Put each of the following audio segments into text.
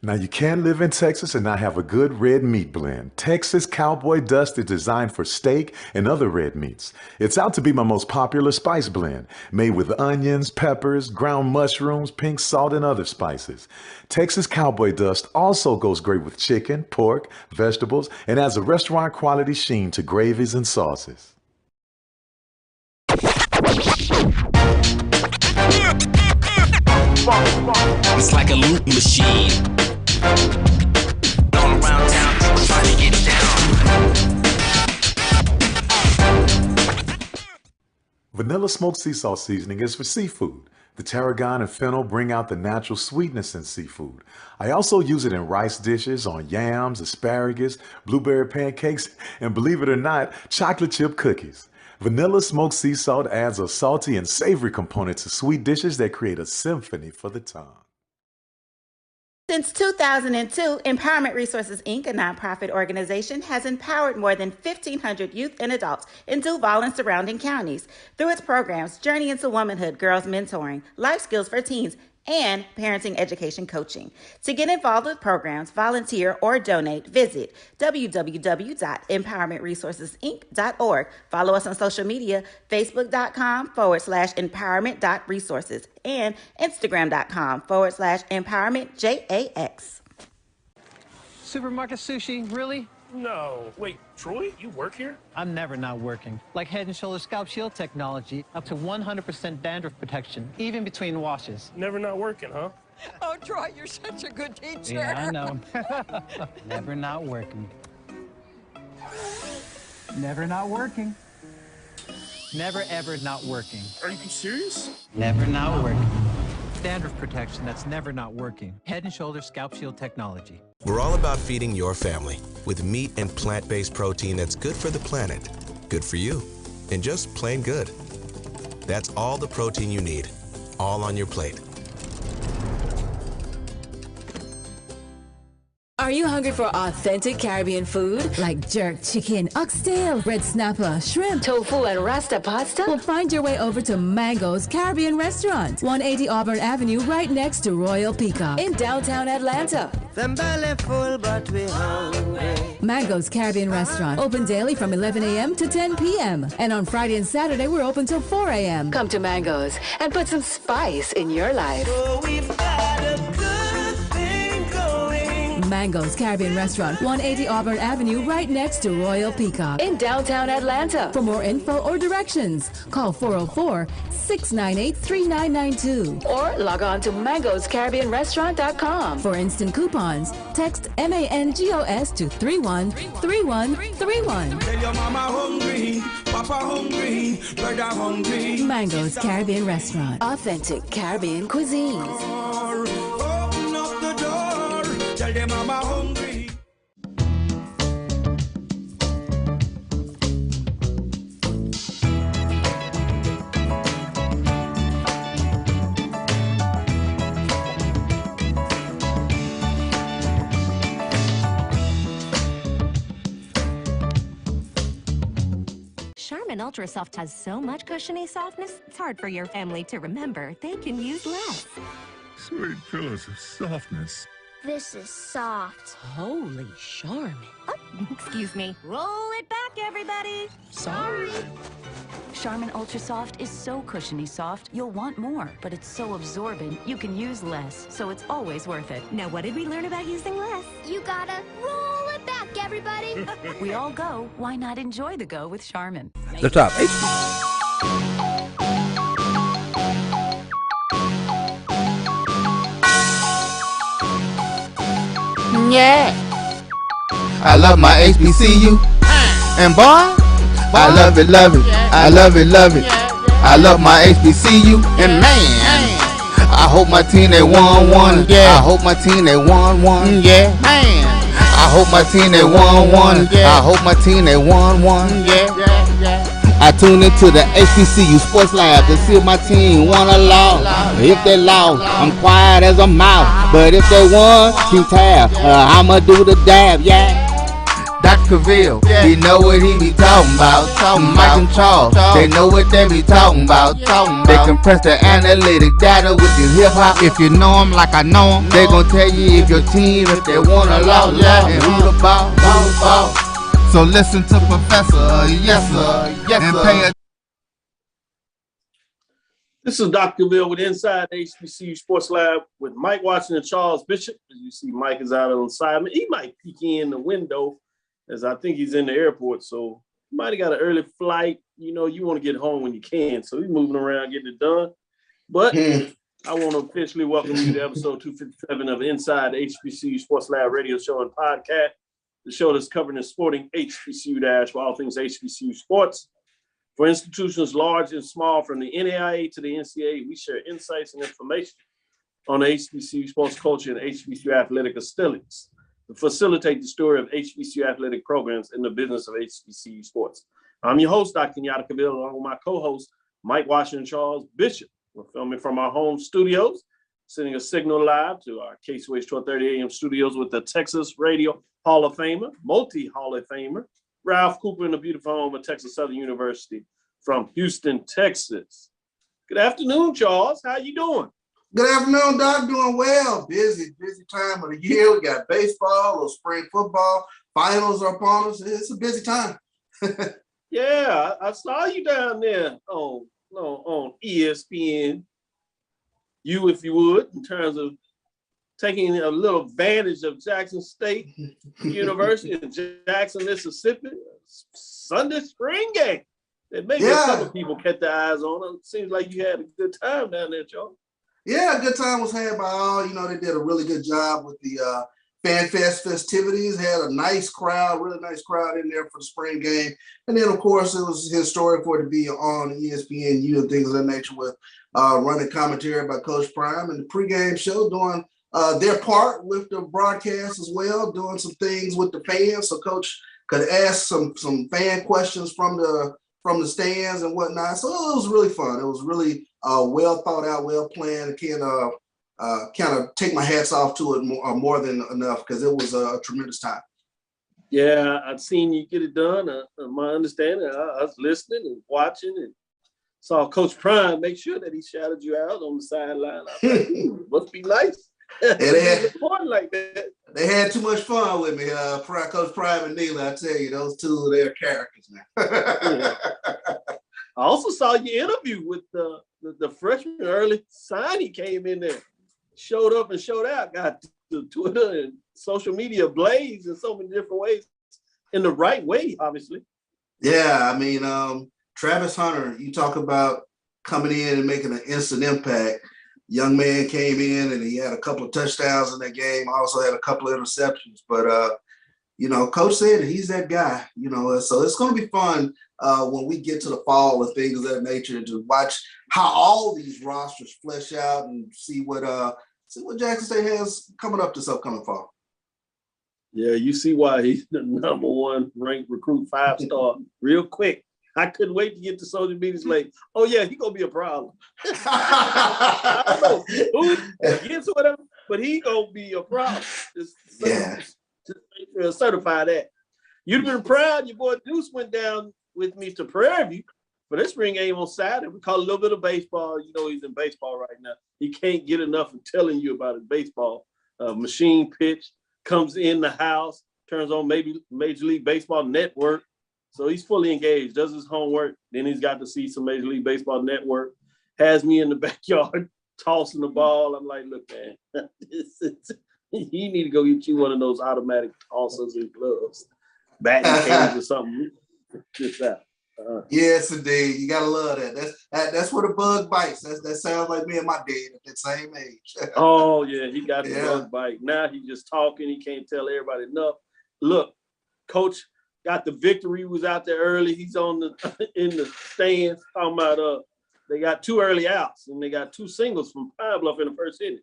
Now, you can't live in Texas and not have a good red meat blend. Texas Cowboy Dust is designed for steak and other red meats. It's out to be my most popular spice blend, made with onions, peppers, ground mushrooms, pink salt, and other spices. Texas Cowboy Dust also goes great with chicken, pork, vegetables, and adds a restaurant quality sheen to gravies and sauces. It's like a loop machine. All around town, people trying to get down. Vanilla smoked sea salt seasoning is for seafood. The tarragon and fennel bring out the natural sweetness in seafood. I also use it in rice dishes, on yams, asparagus, blueberry pancakes, and believe it or not, chocolate chip cookies. Vanilla smoked sea salt adds a salty and savory component to sweet dishes that create a symphony for the tongue. Since 2002, Empowerment Resources, Inc., a nonprofit organization, has empowered more than 1,500 youth and adults in Duval and surrounding counties through its programs Journey into Womanhood, Girls Mentoring, Life Skills for Teens, and Parenting Education Coaching. To get involved with programs, volunteer, or donate, visit www.empowermentresourcesinc.org. Follow us on social media, facebook.com/empowerment.resources and instagram.com/empowermentjax. Supermarket sushi, really? No. Wait, Troy, you work here? I'm never not working. Like Head & Shoulders Scalp Shield technology, up to 100% dandruff protection, even between washes. Never not working, huh? Oh, Troy, you're such a good teacher. Yeah, I know. Never not working. Never not working. Never ever not working. Are you serious? Never not working. Dandruff protection that's never not working. Head & Shoulders Scalp Shield technology. We're all about feeding your family with meat and plant-based protein that's good for the planet, good for you, and just plain good. That's all the protein you need, all on your plate. Are you hungry for authentic Caribbean food? Like jerk chicken, oxtail, red snapper, shrimp, tofu, and rasta pasta? Well, find your way over to Mango's Caribbean Restaurant, 180 Auburn Avenue, right next to Royal Peacock in downtown Atlanta. Them belly full, but we hungry. Mango's Caribbean Restaurant, open daily from 11 a.m. to 10 p.m. And on Friday and Saturday, we're open till 4 a.m. Come to Mango's and put some spice in your life. Oh, we've got a good thing going. Mango's Caribbean Restaurant, 180 Auburn Avenue, right next to Royal Peacock in downtown Atlanta. For more info or directions, call 404-698-3992 or log on to mangoscaribbeanrestaurant.com. For instant coupons, text MANGOS to 313131. Tell your mama hungry, papa hungry, brother hungry. Mango's Caribbean Restaurant, authentic Caribbean cuisines. Open up the door, tell your mama hungry. Charmin Ultra Soft has so much cushiony softness, it's hard for your family to remember they can use less. Sweet pillows of softness. This is soft. Holy Charmin. Oh, excuse me. Roll it back, everybody. Sorry. Charmin Ultra Soft is so cushiony soft, you'll want more, but it's so absorbent, you can use less, so it's always worth it. Now, what did we learn about using less? You gotta roll it back, everybody. We all go, why not enjoy the go with Charmin? The top. Yeah. I love my HBCU, and boy, I love it, love it. I love it, love it. I love my HBCU, and man, I hope my team they won one. I hope my team they won one. Yeah, man. I hope my team they won one. I hope my team they won one. I tune into the HBCU Sports Lab to see if my team won or lost. If they lost, I'm quiet as a mouse. But if they won, keep tab. I'ma do the dab, yeah. Dr. Cavil, he know what he be talking about. Mike and Charles, they know what they be talking about. They compress the analytic data with the hip hop. If you know them like I know them, they gon' tell you if your team, if they wanna lose, and who the ball. So listen to Professor, yes sir, and pay attention. This is Dr. Cavil with Inside the HBCU Sports Lab with Mike Watson and Charles Bishop. As you see, Mike is out on assignment. He might peek in the window, as I think he's in the airport. So he might have got an early flight. You know, you want to get home when you can. So he's moving around getting it done. But I want to officially welcome you to episode 257 of Inside the HBCU Sports Lab radio show and podcast. The show that's covering the sporting HBCU for all things HBCU sports. For institutions large and small, from the NAIA to the NCAA, we share insights and information on the HBCU sports culture and HBCU athletic hostilities to facilitate the story of HBCU athletic programs in the business of HBCU sports. I'm your host, Dr. Kenyatta Cavil, along with my co-host, Mike Washington and Charles Bishop. We're filming from our home studios, sending a signal live to our KSWH 1230 AM studios with the Texas Radio Hall of Famer, multi-Hall of Famer, Ralph Cooper in the beautiful home of Texas Southern University from Houston, Texas. Good afternoon, Charles. How you doing? Good afternoon, Doc. Doing well. Busy time of the year. We got baseball, little spring football. Finals are upon us. It's a busy time. Yeah, I saw you down there on ESPN. You, if you would, in terms of taking a little advantage of Jackson State University in Jackson, Mississippi, Sunday spring game. That maybe a couple people kept their eyes on it. Seems like you had a good time down there, Charles. Yeah, a good time was had by all. You know, they did a really good job with the Fan Fest festivities. Had a nice crowd, really nice crowd in there for the spring game. And then, of course, it was historic for it to be on ESPNU and things of that nature with running commentary by Coach Prime and the pregame show doing their part with the broadcast as well, doing some things with the fans, so Coach could ask some fan questions from the stands and whatnot. So it was really fun. It was really well thought out, well planned. I can't kind of take my hats off to it more than enough because it was a tremendous time. Yeah, I've seen you get it done. My understanding, I was listening and watching and saw Coach Prime make sure that he shouted you out on the sideline. I was like, must be nice. Yeah, like that. They had too much fun with me, Coach Prime and Neela. I tell you, those two of their characters, man. Yeah. I also saw your interview with the freshman early sign. He came in there, showed up and showed out, got to Twitter and social media ablaze in so many different ways, in the right way, obviously. Yeah, I mean, Travis Hunter, you talk about coming in and making an instant impact. Young man came in and he had a couple of touchdowns in that game. Also had a couple of interceptions, but Coach said he's that guy. So it's going to be fun when we get to the fall and things of that nature to watch how all these rosters flesh out and see what Jackson State has coming up this upcoming fall. Yeah, you see why he's the number one ranked recruit, 5-star, real quick. I couldn't wait to get to social media. Like, oh yeah, he gonna be a problem. I don't know who gets whatever, but he gonna be a problem. Just certify that. You'd have been proud. Your boy Deuce went down with me to Prairie View for this spring game on Saturday. We call a little bit of baseball. You know, he's in baseball right now. He can't get enough of telling you about his baseball. Machine pitch comes in the house, turns on maybe Major League Baseball Network. So he's fully engaged, does his homework. Then he's got to see some Major League Baseball Network, has me in the backyard tossing the ball. I'm like, look, man, you need to go get you one of those automatic tossers and gloves, batting cage or something. Just that. Yes, indeed. You gotta love that. That's where the bug bites. That sounds like me and my dad at that same age. Oh yeah, he got the bug bite. Now he's just talking. He can't tell everybody enough. Look, Coach got the victory. He was out there early. He's in the stands talking about they got 2 early outs and they got 2 singles from Pine Bluff in the first inning.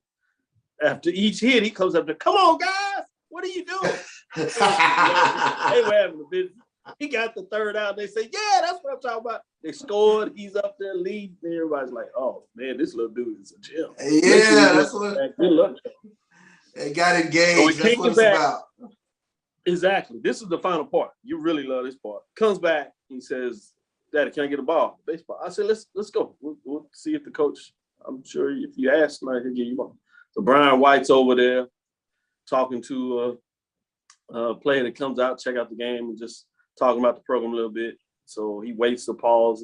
After each hit, he comes up there, come on, guys, what are you doing? They were having a business. He got the 3rd out. They say, yeah, that's what I'm talking about. They scored. He's up there leading. Everybody's like, oh, man, this little dude is a gem. Yeah, that's what. Good luck. They got engaged. So that's what it's about. Exactly. This is the final part. You really love this part. Comes back. He says, "Daddy, can I get a ball? Baseball." I said, "Let's go. We'll see if the coach. I'm sure if you ask tonight, he'll give you a ball." So Brian White's over there talking to a player that comes out, check out the game, and just talking about the program a little bit. So he waits to pause,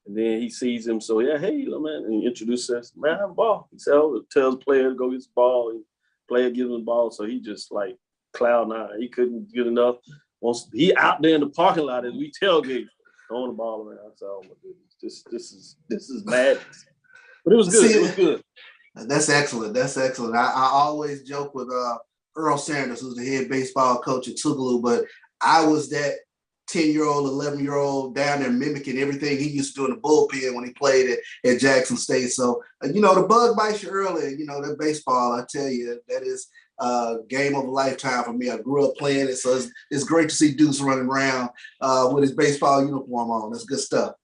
and then he sees him. So yeah, hey, little man, and he introduces us. "Man, I have a ball." He tells the player to go get the ball, and player gives him the ball. So he just like cloud nine. He couldn't get enough. Once he out there in the parking lot as we tailgate, throwing the ball around. So oh my goodness, this is madness. But it was good. It was good. That's excellent. That's excellent. I always joke with Earl Sanders, who's the head baseball coach at Tougaloo, but I was that 10-year-old, 11-year-old down there mimicking everything he used to do in the bullpen when he played at Jackson State. So, the bug bites you early. That baseball, I tell you, that is a game of a lifetime for me. I grew up playing it, so it's great to see Deuce running around with his baseball uniform on. That's good stuff.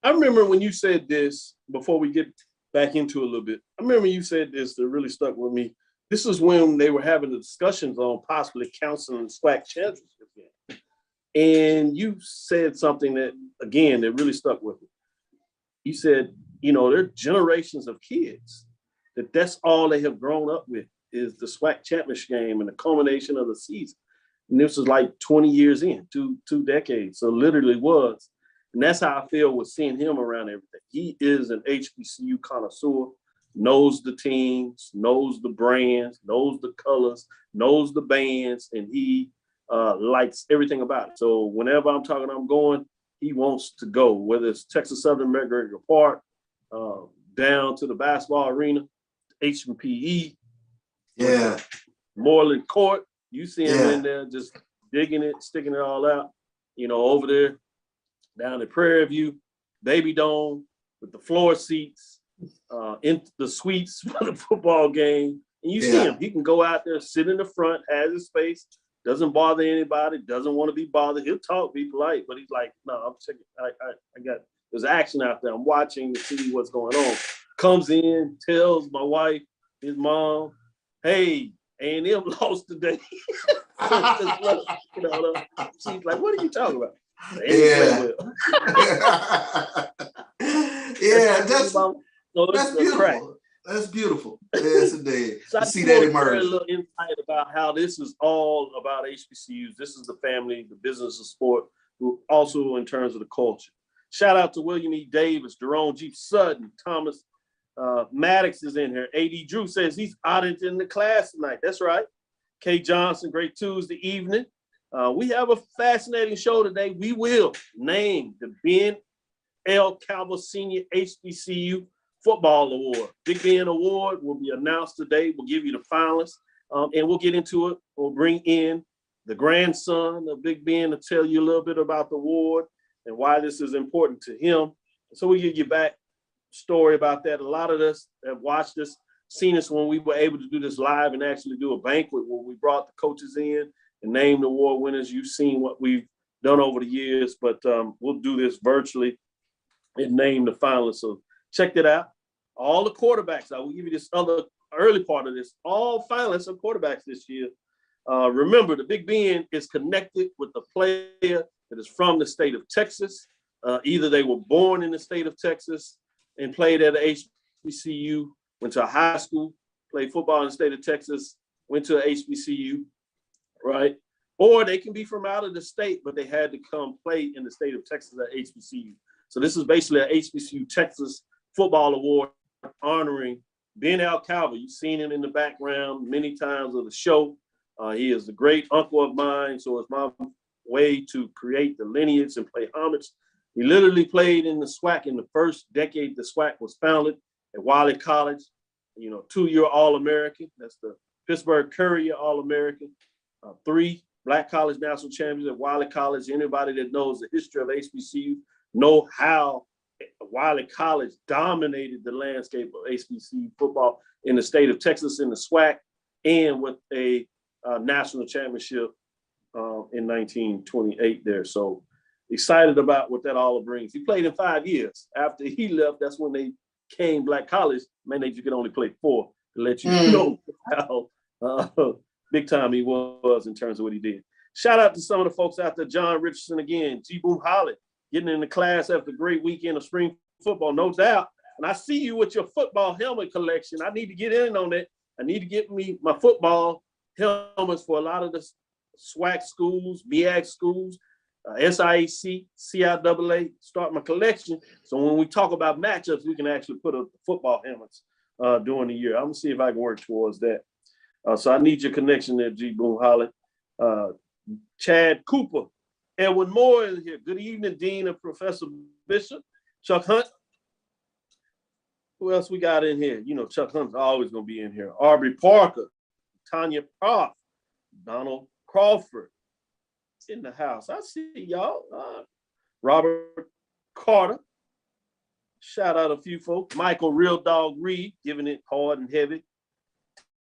I remember when you said this, before we get back into it a little bit, I remember you said this that really stuck with me. This is when they were having the discussions on possibly canceling the SWAC championship game. And you said something that really stuck with me. You said, there are generations of kids that's all they have grown up with is the SWAC championship game and the culmination of the season. And this was like 20 years in, two decades. So literally was. And that's how I feel with seeing him around everything. He is an HBCU connoisseur, knows the teams, knows the brands, knows the colors, knows the bands, and he likes everything about it. So whenever I'm going, he wants to go, whether it's Texas Southern McGregor Park, down to the basketball arena, HBPE, Moreland Court. You see him in there just digging it, sticking it all out, over there down at Prairie View, Baby Dome with the floor seats, in the suites for the football game. And you see him. He can go out there, sit in the front, has his space, doesn't bother anybody, doesn't want to be bothered. He'll talk, be polite, but he's like, no, I'm checking. I got, there's action out there. I'm watching to see what's going on. Comes in, tells my wife, his mom, hey, A&M lost today. She's like, what are you talking about? Yeah. That's beautiful. That's beautiful. Yes, indeed. So to see that emerge. A little insight about how this is all about HBCUs. This is the family, the business of sport, also in terms of the culture. Shout out to William E. Davis, Jerome G. Sutton, Thomas Maddox is in here. A.D. Drew says he's auditing the class tonight. That's right. Kay Johnson, great Tuesday evening. We have a fascinating show today. We will name the Ben L. Cavil Senior HBCU Football Award. Big Ben Award will be announced today. We'll give you the finalists, and we'll get into it. We'll bring in the grandson of Big Ben to tell you a little bit about the award and why this is important to him. So we'll give you back story about that. A lot of us have watched this, seen us when we were able to do this live and actually do a banquet where we brought the coaches in and named the award winners. You've seen what we've done over the years, but we'll do this virtually and name the finalists. So check that out. All the quarterbacks, I will give you this other early part of this. All finalists are quarterbacks this year. Remember, the Big Ben is connected with the player that is from the state of Texas. Either they were born in the state of Texas and played at a HBCU, went to a high school, played football in the state of Texas, went to a HBCU, right? Or they can be from out of the state, but they had to come play in the state of Texas at HBCU. So this is basically an HBCU Texas Football Award honoring Ben L. Cavil. You've seen him in the background many times of the show. He is a great uncle of mine, so it's my way to create the lineage and pay homage. He literally played in the SWAC in the first decade the SWAC was founded at Wiley College, 2-year All-American. That's the Pittsburgh Courier All-American. 3 Black College National Champions at Wiley College. Anybody that knows the history of HBCU know how Wiley College dominated the landscape of HBCU football in the state of Texas in the SWAC, and with a national championship in 1928 there. So excited about what that all brings. He played in 5 years. After he left, that's when they came Black College. Man, they could only play 4 to let you know how big time he was in terms of what he did. Shout out to some of the folks out there. John Richardson again, G. Boom Holland, getting in the class after a great weekend of spring football, no doubt. And I see you with your football helmet collection. I need to get in on it. I need to get me my football helmets for a lot of the SWAC schools, BAC schools, SIAC, CIAA, start my collection. So when we talk about matchups, we can actually put up football helmets during the year. I'm going to see if I can work towards that. So I need your connection there, G. Boom Holland. Chad Cooper, Edwin Moore is here. Good evening, Dean and Professor Bishop. Chuck Hunt. Who else we got in here? You know, Chuck Hunt's always going to be in here. Aubrey Parker, Tanya Proff, Donald Crawford in the house. I see y'all. Robert Carter. Shout out a few folks. Michael Real Dog Reed, giving it hard and heavy.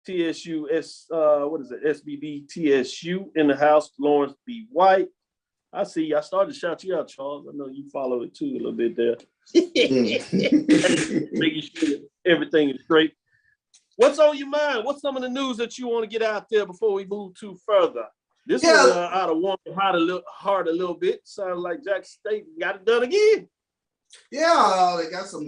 TSU, SBB TSU in the house. Lawrence B. White. I see. I started to shout you out, Charles. I know you follow it too a little bit there. Making sure everything is straight. What's on your mind? What's some of the news that you want to get out there before we move too further? This one out of warm heart a little bit. Sounds like Jackson State got it done again. Yeah, they got some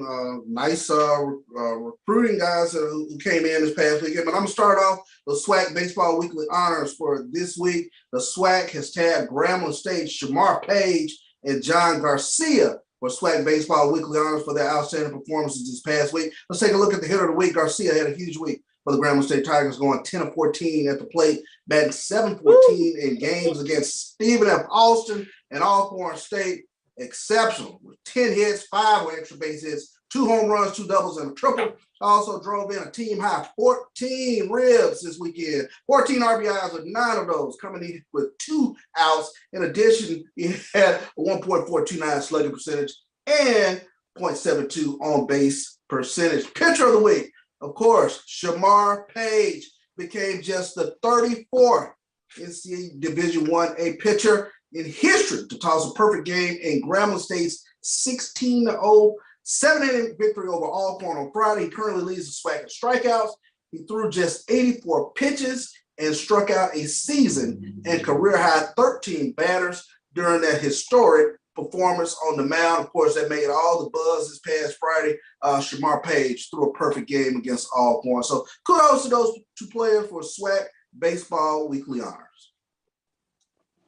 nice recruiting guys who came in this past weekend. But I'm going to start off the SWAC Baseball Weekly Honors for this week. The SWAC has tabbed Grambling State, Shamar Page, and John Garcia for SWAC Baseball Weekly Honors for their outstanding performances this past week. Let's take a look at the hitter of the week. Garcia had a huge week for the Grambling State Tigers, going 10 of 14 at the plate, batting .714 in games against Stephen F. Austin and Alcorn State. Exceptional with 10 hits, 5 extra base hits, 2 home runs, 2 doubles, and a triple. Also drove in a team high 14 ribs this weekend, 14 RBIs with 9 of those coming in with 2 outs. In addition, he had a 1.429 slugging percentage and .72 on base percentage. Pitcher of the week, of course, Shamar Page became just the 34th NCAA Division 1A pitcher in history to toss a perfect game in Grambling State's 16-0 7-inning victory over Alcorn on Friday. He currently leads the SWAC in strikeouts. He threw just 84 pitches and struck out a season and career-high 13 batters during that historic performance on the mound. Of course, that made all the buzz this past Friday. Shamar Page threw a perfect game against Alcorn. So kudos to those 2 players for SWAC Baseball Weekly Honors.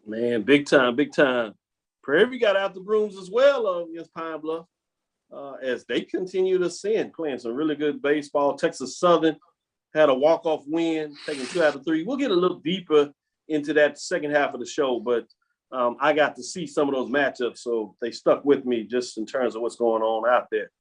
Man, big time, big time. Prairie got out the brooms as well against Pine Bluff as they continue to ascend, playing some really good baseball. Texas Southern had a walk-off win, taking 2 out of 3. We'll get a little deeper into that second half of the show, but I got to see some of those matchups, so they stuck with me just in terms of what's going on out there.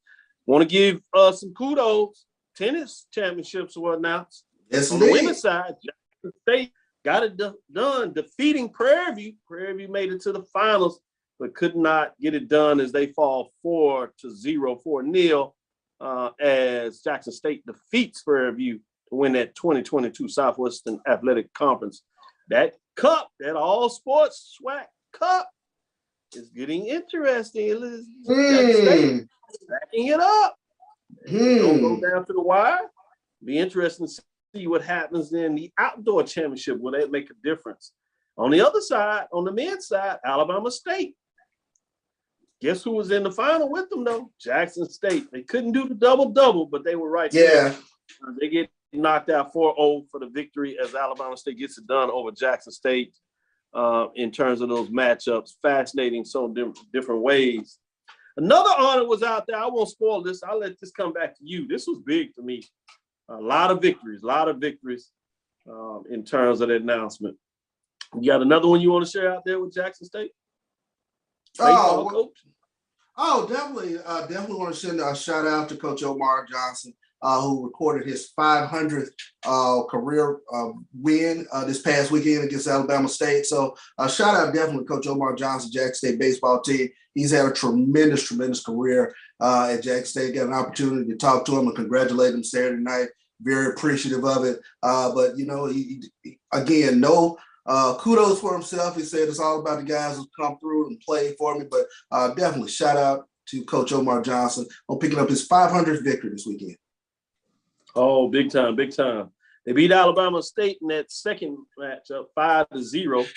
Want to give some kudos. Tennis championships were announced. Yes, on the women's side, Jackson State got it done, defeating Prairie View. Prairie View made it to the finals, but could not get it done as they fall 4-0 as Jackson State defeats Prairie View to win that 2022 Southwestern Athletic Conference. That cup, that all sports SWAC cup, is getting interesting. Jackson State backing it up. Don't go down to the wire. Be interesting to see what happens in the outdoor championship. Will that make a difference? On the other side, on the men's side, Alabama State. Guess who was in the final with them, though? Jackson State. They couldn't do the double-double, but they were right there. They get knocked out 4-0 for the victory as Alabama State gets it done over Jackson State in terms of those matchups. Fascinating, so different ways. Another honor was out there. I won't spoil this. I'll let this come back to you. This was big to me. A lot of victories in terms of the announcement. You got another one you want to share out there with Jackson State? Definitely want to send a shout out to Coach Omar Johnson, who recorded his 500th career win this past weekend against Alabama State. So shout out definitely Coach Omar Johnson, Jackson State baseball team. He's had a tremendous career at Jackson State. Got an opportunity to talk to him and congratulate him Saturday night. Very appreciative of it. But, you know, he again, kudos for himself. He said it's all about the guys who come through and play for me. But definitely shout out to Coach Omar Johnson on picking up his 500th victory this weekend. Oh, big time, big time. They beat Alabama State in that second matchup 5-0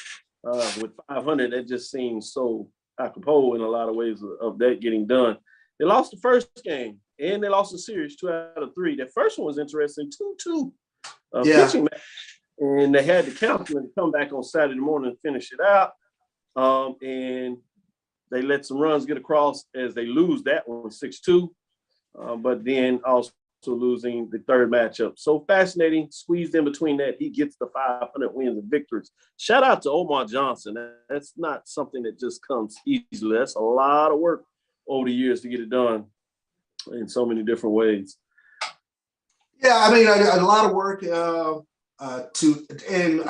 with 500. That just seems so apropos in a lot of ways of that getting done. They lost the first game, and they lost the series 2 out of 3. That first one was interesting, 2-2 pitching match. And they had the Councilman come back on Saturday morning and finish it out. And they let some runs get across as they lose that one 6-2. But then also losing the third matchup. So fascinating, squeezed in between that. He gets the 500 wins and victories. Shout out to Omar Johnson. That's not something that just comes easily. That's a lot of work over the years to get it done in so many different ways. Yeah, I mean, a lot of work and I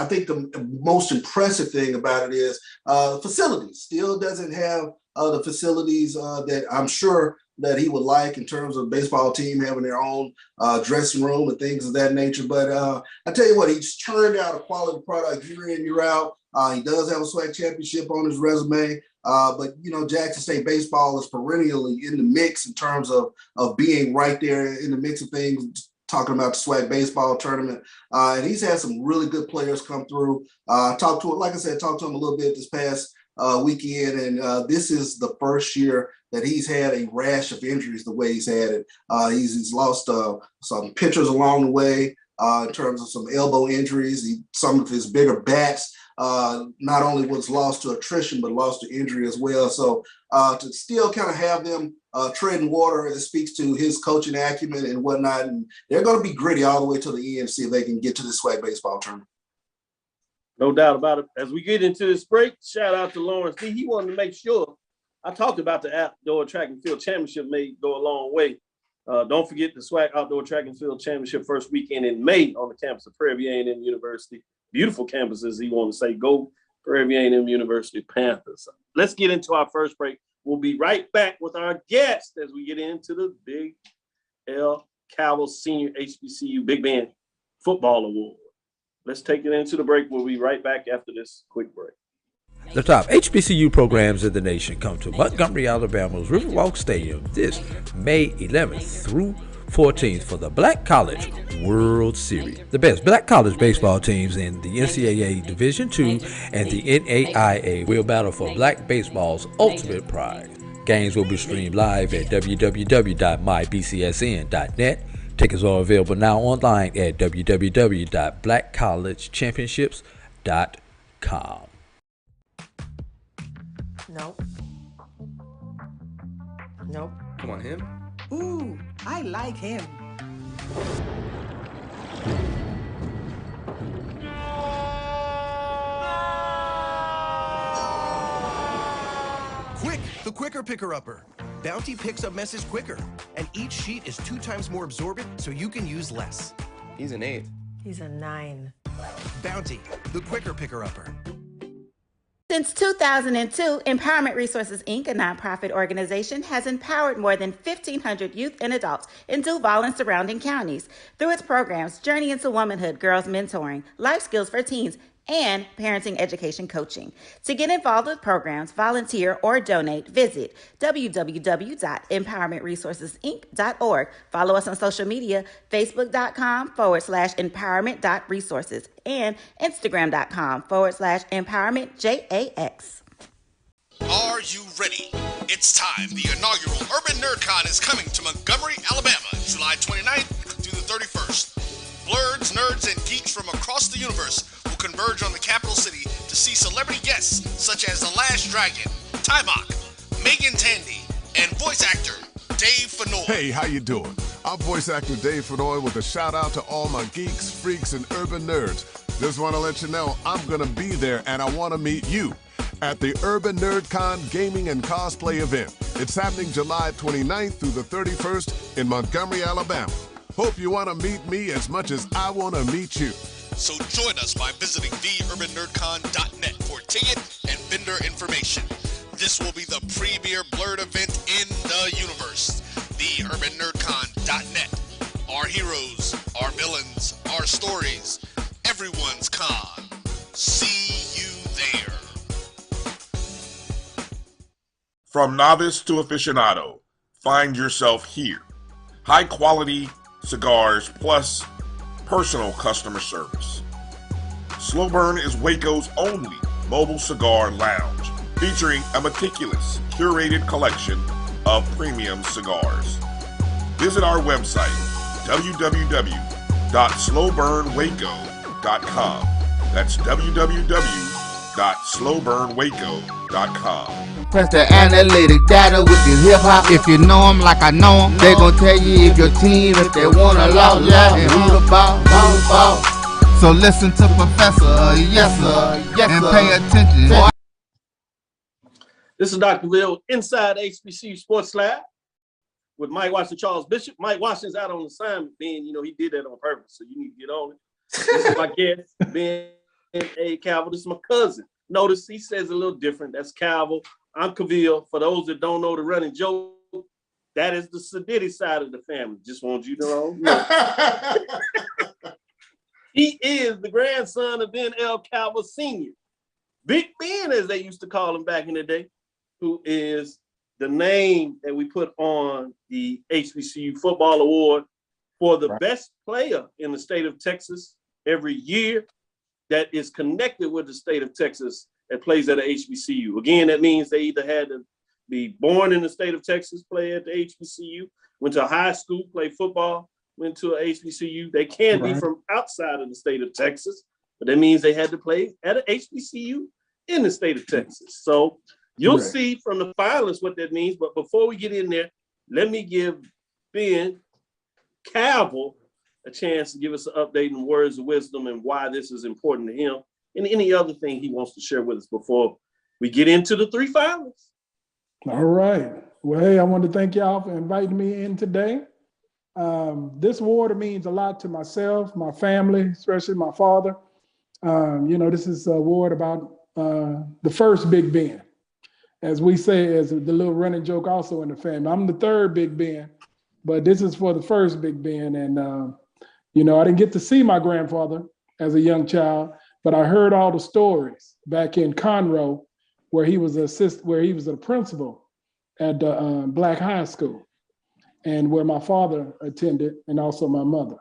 think the most impressive thing about it is facilities. Still doesn't have the facilities that I'm sure that he would like in terms of baseball team having their own dressing room and things of that nature. But I tell you what, he's turned out a quality product year in, year out. He does have a SWAC championship on his resume. But, you know, Jackson State baseball is perennially in the mix in terms of being right there in the mix of things, talking about the SWAC baseball tournament. And he's had some really good players come through. Talked to him a little bit this past weekend. And this is the first year that he's had a rash of injuries the way he's had it. He's lost some pitchers along the way in terms of some elbow injuries. Some of his bigger bats not only was lost to attrition, but lost to injury as well. So to still kind of have them treading water, it speaks to his coaching acumen and whatnot. And they're going to be gritty all the way to the end to see if they can get to the SWAC baseball tournament. No doubt about it. As we get into this break, shout out to Lawrence D. He wanted to make sure I talked about the Outdoor Track and Field Championship may go a long way. Don't forget the SWAC Outdoor Track and Field Championship first weekend in May on the campus of Prairie View A&M University. Beautiful campuses, he wanted to say, go Prairie View A&M University Panthers. Let's get into our first break. We'll be right back with our guest as we get into the Big L Cavil Senior HBCU Big Band Football Award. Let's take it into the break. We'll be right back after this quick break. The top HBCU programs in the nation come to Montgomery, Alabama's Riverwalk Stadium this May 11th through 14th for the Black College World Series. The best Black college baseball teams in the NCAA Division II and the NAIA will battle for Black baseball's ultimate prize. Games will be streamed live at www.mybcsn.net. Tickets are available now online at www.blackcollegechampionships.com. Nope. Nope. Come on, him. Ooh, I like him. Quick, the quicker picker-upper. Bounty picks up messages quicker, and each sheet is 2 times more absorbent, so you can use less. He's an 8. He's a 9. Bounty, the quicker picker-upper. Since 2002, Empowerment Resources, Inc., a nonprofit organization, has empowered more than 1,500 youth and adults in Duval and surrounding counties through its programs Journey into Womanhood, Girls Mentoring, Life Skills for Teens, and Parenting Education Coaching. To get involved with programs, volunteer, or donate, visit www.empowermentresourcesinc.org. Follow us on social media, facebook.com/empowerment.resources and instagram.com/empowermentjax. Are you ready? It's time. The inaugural Urban NerdCon is coming to Montgomery, Alabama, July 29th through the 31st. Blurs, nerds, and geeks from across the universe will converge on the capital city to see celebrity guests such as The Last Dragon, Tybok, Megan Tandy, and voice actor Dave Fennoy. Hey, how you doing? I'm voice actor Dave Fennoy with a shout out to all my geeks, freaks, and urban nerds. Just want to let you know I'm going to be there and I want to meet you at the Urban NerdCon Gaming and Cosplay event. It's happening July 29th through the 31st in Montgomery, Alabama. Hope you want to meet me as much as I want to meet you. So join us by visiting theurbannerdcon.net for ticket and vendor information. This will be the premier blurred event in the universe. Theurbannerdcon.net. Our heroes, our villains, our stories, everyone's con. See you there. From novice to aficionado, find yourself here. High quality cigars plus personal customer service. Slow Burn is Waco's only mobile cigar lounge, featuring a meticulous, curated collection of premium cigars. Visit our website, www.slowburnwaco.com. That's www.slowburnwaco.com. Press the analytic data with your hip hop. If you know them like I know them, they gon' tell you if your team, if they wanna law, and who the ball. So listen to Professor, yes sir, and pay attention. This is Dr. Cavil inside HBCU Sports Lab with Mike Washington, Charles Bishop. Mike Washington's out on assignment, Ben. You know, he did that on purpose, so you need to get on it. This is my guest, Ben A. Cavil. This is my cousin. Notice he says a little different. That's Cavil. I'm Cavil. For those that don't know the running joke, that is the Sadiddy side of the family. Just want you to know. He is the grandson of Ben L. Cavil Sr., Big Ben, as they used to call him back in the day, who is the name that we put on the HBCU Football Award for the best player in the state of Texas every year that is connected with the state of Texas that plays at a HBCU. Again, that means they either had to be born in the state of Texas, play at the HBCU, went to high school, play football, went to a HBCU. They can be from outside of the state of Texas, but that means they had to play at an HBCU in the state of Texas. So you'll see from the finalists what that means. But before we get in there, let me give Ben Cavil a chance to give us an update and words of wisdom and why this is important to him and any other thing he wants to share with us before we get into the three finalists. All right. Well, hey, I want to thank y'all for inviting me in today. This award means a lot to myself, my family, especially my father. You know, this is an award about the first Big Ben. As we say, as the little running joke also in the family. I'm the third Big Ben, but this is for the first Big Ben. And, you know, I didn't get to see my grandfather as a young child, but I heard all the stories back in Conroe where he was a principal at the Black High School, and where my father attended, and also my mother.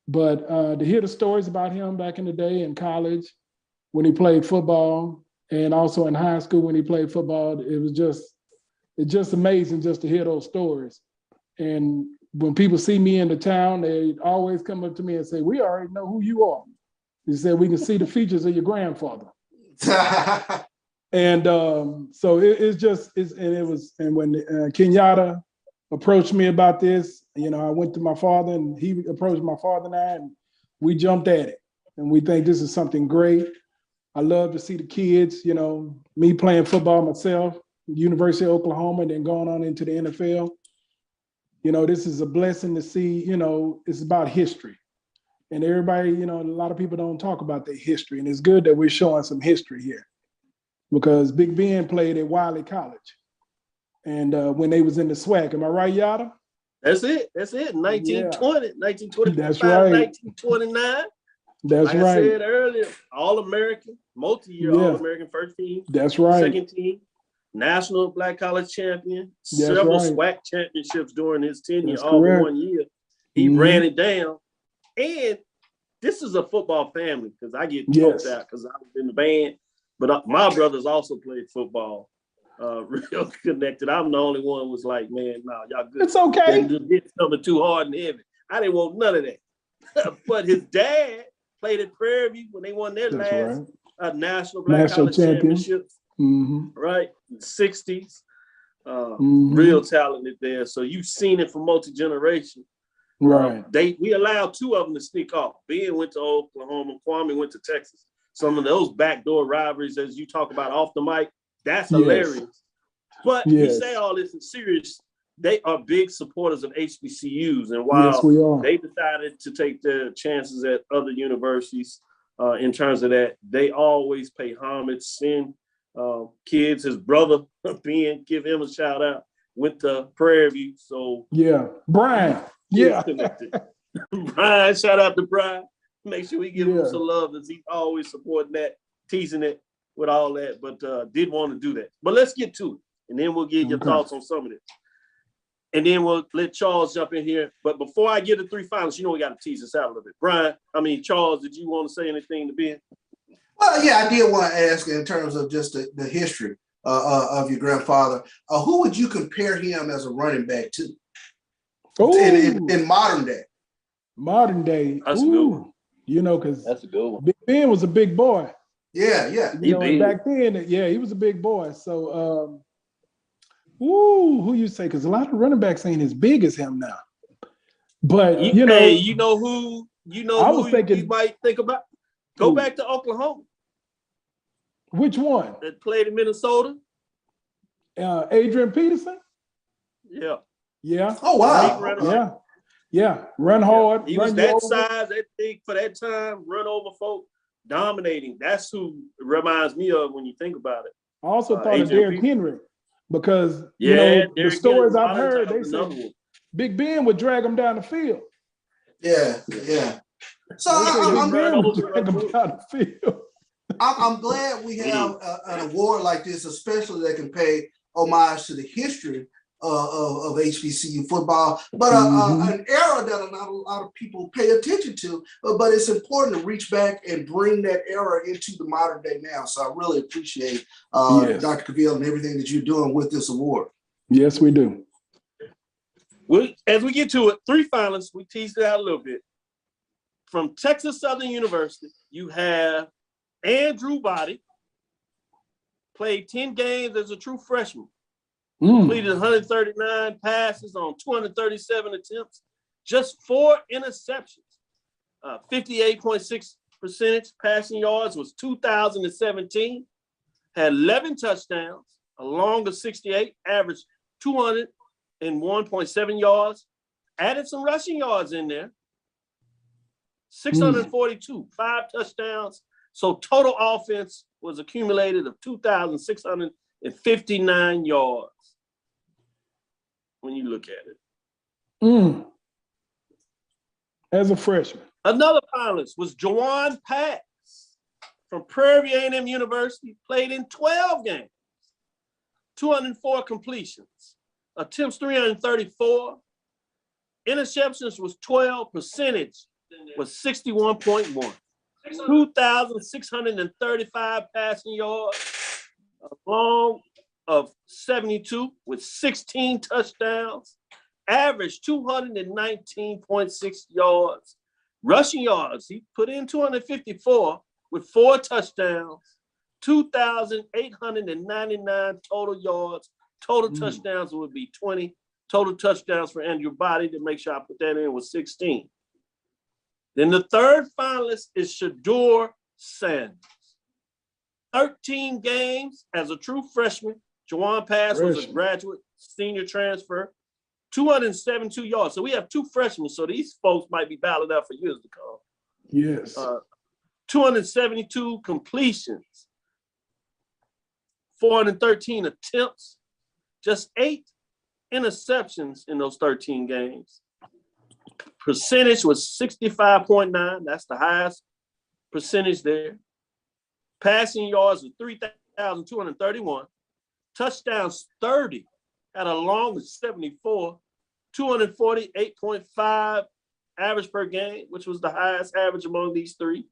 But to hear the stories about him back in the day in college, when he played football, and also in high school when he played football, it's just amazing just to hear those stories. And when people see me in the town, they always come up to me and say, "We already know who you are." They said, "We can see the features of your grandfather." And so when Kenyatta approached me about this, you know, I went to my father and he approached my father and I, and we jumped at it. And we think this is something great. I love to see the kids, you know, me playing football myself, University of Oklahoma, and then going on into the NFL. You know, this is a blessing to see, you know, it's about history. And everybody, you know, a lot of people don't talk about their history. And it's good that we're showing some history here, because Big Ben played at Wiley College. And when they was in the SWAC, am I right, Yada? That's it. 1920, 1925, That's right. 1929. That's like right. I said earlier, All-American, multi-year All-American first team. That's right. Second team, national black college champion, That's several right. SWAC championships during his tenure, That's all in correct. 1 year. He ran it down. And this is a football family, because I get choked out because I was in the band. But my brothers also played football. Real connected. I'm the only one who was like, man, no, y'all good. It's okay. You just hit something too hard and heavy. I didn't want none of that. But his dad played at Prairie View when they won their last national black college championships, right? In the 60s. Real talented there. So you've seen it for multi-generation. Right. We allowed two of them to sneak off. Ben went to Oklahoma, Kwame went to Texas. Some of those backdoor rivalries, as you talk about off the mic, that's hilarious. But we say all this in serious. They are big supporters of HBCUs. And while they decided to take their chances at other universities in terms of that, they always pay homage, send kids. His brother, Ben, give him a shout out, went to Prairie View. So Brian. Brian, shout out to Brian. Make sure we give him some love, as he's always supporting that, teasing it with all that, but did want to do that. But let's get to it, and then we'll get your thoughts on some of this. and then we'll let Charles jump in here. But before I get to 3 finalists, we got to tease this out a little bit. Charles, did you want to say anything to Ben? Well, yeah, I did want to ask in terms of just the history of your grandfather. Who would you compare him as a running back to in modern day? Modern day, that's a good one. Because that's a good one. Big Ben was a big boy. Yeah. And back then, he was a big boy. So, who you say? Because a lot of running backs ain't as big as him now. But who I was thinking you might think about. Go back to Oklahoma. Which one? That played in Minnesota. Adrian Peterson. Yeah. Yeah. Oh wow. Yeah. Run hard. He was that size, that big for that time. Run over folk, dominating. That's who it reminds me of when you think about it. I also thought of Derrick Henry because the stories I've heard, they say Big Ben would drag him down the field. Yeah. So I'm glad we have an award like this, especially that can pay homage to the history of HBCU football, but an era that not a lot of people pay attention to. But it's important to reach back and bring that era into the modern day now. So I really appreciate Dr. Cavil and everything that you're doing with this award. Yes, we do. Well, as we get to it, 3 finalists, we teased it out a little bit. From Texas Southern University, you have Andrew Body, played 10 games as a true freshman, completed 139 passes on 237 attempts, just 4 interceptions, 58.6% passing yards was 2,017, had 11 touchdowns, a long of 68, averaged 201.7 yards, added some rushing yards in there. 642, 5 touchdowns. So total offense was accumulated of 2,659 yards when you look at it. As a freshman. Another finalist was Jawan Pass from Prairie A&M University, played in 12 games, 204 completions, attempts 334, interceptions was 12, percentage was 61.1, 2,635 passing yards, a long of 72 with 16 touchdowns, averaged 219.6 yards, rushing yards. He put in 254 with 4 touchdowns, 2,899 total yards. Total touchdowns would be 20. Total touchdowns for Andrew Body, to make sure I put that in, was 16. Then the third finalist is Shador Sanders. 13 games as a true freshman. Jawan Pass was a graduate senior transfer. 272 yards. So we have 2 freshmen. So these folks might be battling out for years to come. Yes. 272 completions. 413 attempts. Just 8 interceptions in those 13 games. Percentage was 65.9. That's the highest percentage there. Passing yards was 3,231. Touchdowns 30. Had a long of 74. 248.5 average per game, which was the highest average among these 3.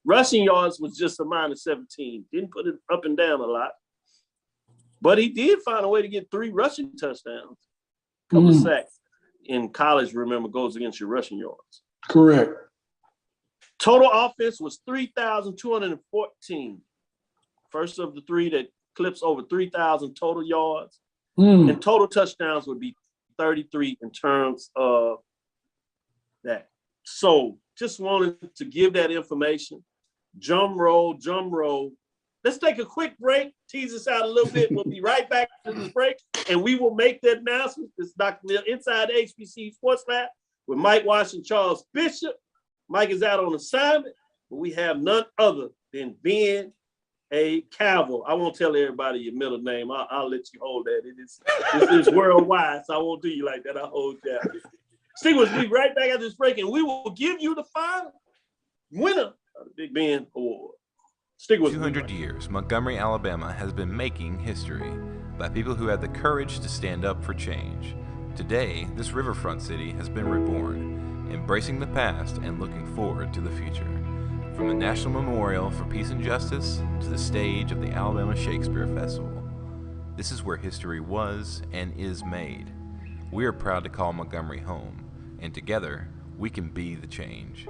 Rushing yards was just a -17. Didn't put it up and down a lot. But he did find a way to get 3 rushing touchdowns. A couple of sacks. In college, remember, goes against your rushing yards. Correct. Total offense was 3,214. First of the 3 that clips over 3,000 total yards. And total touchdowns would be 33 in terms of that. So just wanted to give that information. Drum roll. Let's take a quick break, tease us out a little bit. We'll be right back to this break, and we will make the announcement. This is Dr. Neal inside the HBCU Sports Lab with Mike Washington, Charles Bishop. Mike is out on assignment, but we have none other than Ben A. Cavil. I won't tell everybody your middle name. I'll let you hold that. This is worldwide, so I won't do you like that. I'll hold that. Stick with me right back at this break, and we will give you the final winner of the Big Ben Award. Stick with 200 years, Montgomery, Alabama has been making history by people who had the courage to stand up for change. Today, this riverfront city has been reborn, embracing the past and looking forward to the future. From the National Memorial for Peace and Justice to the stage of the Alabama Shakespeare Festival, this is where history was and is made. We are proud to call Montgomery home, and together, we can be the change.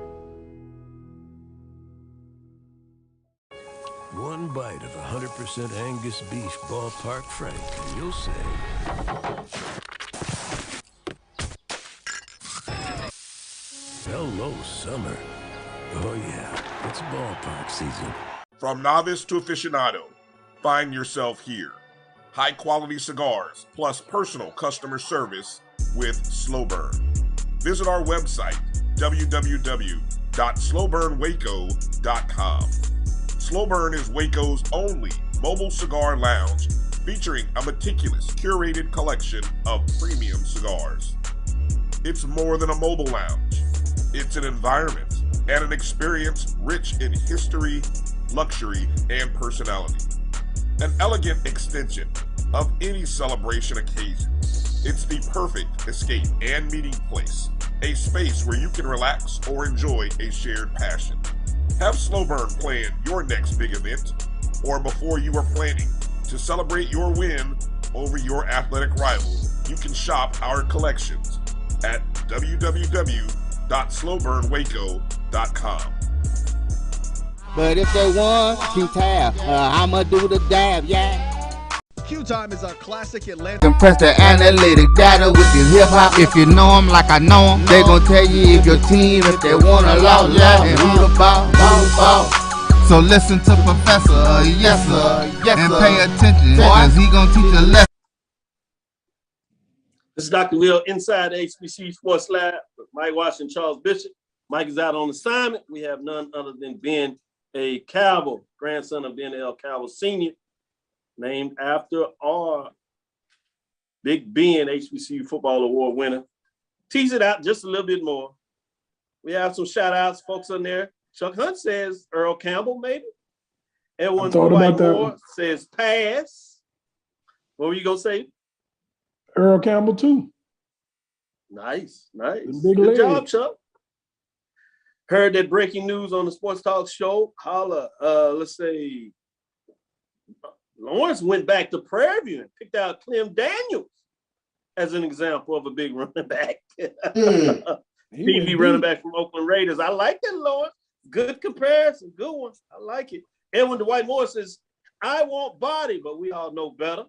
One bite of 100% Angus beef ballpark frank, and you'll say, hello, summer. Oh yeah, it's ballpark season. From novice to aficionado, find yourself here. High-quality cigars plus personal customer service with Slow Burn. Visit our website, www.slowburnwaco.com. Slow Burn is Waco's only mobile cigar lounge featuring a meticulous, curated collection of premium cigars. It's more than a mobile lounge. It's an environment and an experience rich in history, luxury, and personality. An elegant extension of any celebration occasion. It's the perfect escape and meeting place, a space where you can relax or enjoy a shared passion. Have Slow Burn plan your next big event, or before you are planning to celebrate your win over your athletic rival, you can shop our collections at www.slowburnwaco.com. But if they want to tab, I'ma do the dab, yeah. Q Time is our classic Atlanta. Compress the analytic data with your hip hop. If you know them like I know them, they gon' tell you if your team, if they wanna law, and who the ball. So listen to Professor, yes sir, and pay attention, cause he gon' teach a lesson. This is Dr. Will inside the HBCU Sports Lab with Mike Washington, Charles Bishop. Mike is out on assignment. We have none other than Ben A. Cavil, grandson of Ben L. Cavil Sr., named after our Big Ben HBCU Football Award winner. Tease it out just a little bit more. We have some shout outs, folks on there. Chuck Hunt says Earl Campbell, maybe. Edwin Whitemore says pass. What were you going to say? Earl Campbell, too. Nice, nice. Good job, Chuck. Heard that breaking news on the Sports Talk show. Holla, let's say Lawrence went back to Prairie View and picked out Clem Daniels as an example of a big running back. TV running back from Oakland Raiders. I like that, Lawrence. Good comparison. Good one. I like it. Edwin Dwight Moore says, I want body, but we all know better.